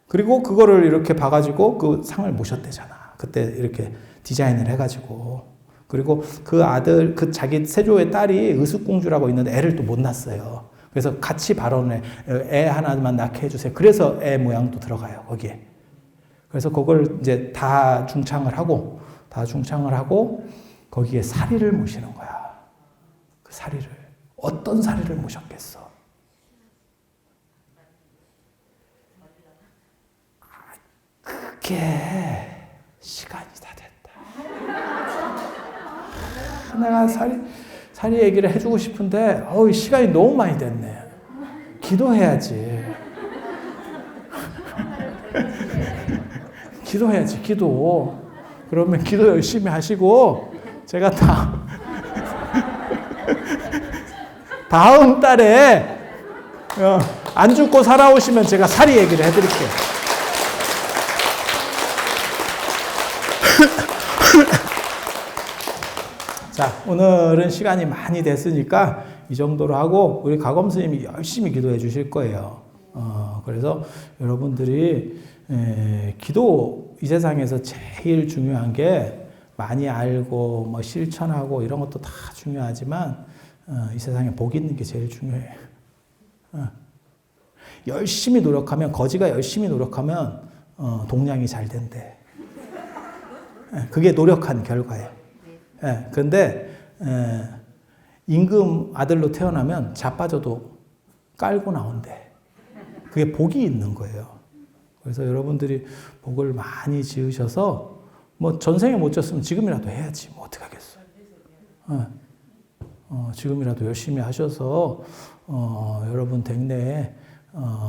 그리고 그거를 이렇게 봐가지고 그 상을 모셨대잖아. 그때 이렇게 디자인을 해가지고. 그리고 그 아들, 자기 세조의 딸이 의숙공주라고 있는데 애를 또 못 낳았어요. 그래서 같이 발언해. 애 하나만 낳게 해주세요. 그래서 애 모양도 들어가요, 거기에. 그래서 그걸 이제 다 중창을 하고, 거기에 사리를 모시는 거야. 그 사리를. 어떤 사리를 모셨겠어? 그게 시간이 다 됐다. 내가 사리 얘기를 해주고 싶은데 시간이 너무 많이 됐네. 기도해야지. 기도해야지. 기도. 그러면 기도 열심히 하시고 제가 다음 달에 안 죽고 살아오시면 제가 사리 얘기를 해드릴게요. 자, 오늘은 시간이 많이 됐으니까 이 정도로 하고 우리 가검 스님이 열심히 기도해 주실 거예요. 그래서 여러분들이 기도 이 세상에서 제일 중요한 게 많이 알고 뭐 실천하고 이런 것도 다 중요하지만 이 세상에 복 있는 게 제일 중요해요. 열심히 노력하면 거지가 열심히 노력하면 동량이 잘 된대. 그게 노력한 결과예요. 그런데 임금 아들로 태어나면 자빠져도 깔고 나온대. 그게 복이 있는 거예요. 그래서 여러분들이 복을 많이 지으셔서 뭐 전생에 못 졌으면 지금이라도 해야지. 뭐 어떻게 하겠어요. 지금이라도 열심히 하셔서 여러분 댁내에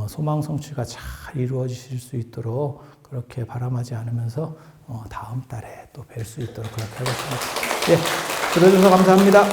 소망 성취가 잘 이루어지실 수 있도록 그렇게 바람하지 않으면서 다음 달에 또 뵐 수 있도록 그렇게 하겠습니다. 예, 들어주셔서 감사합니다.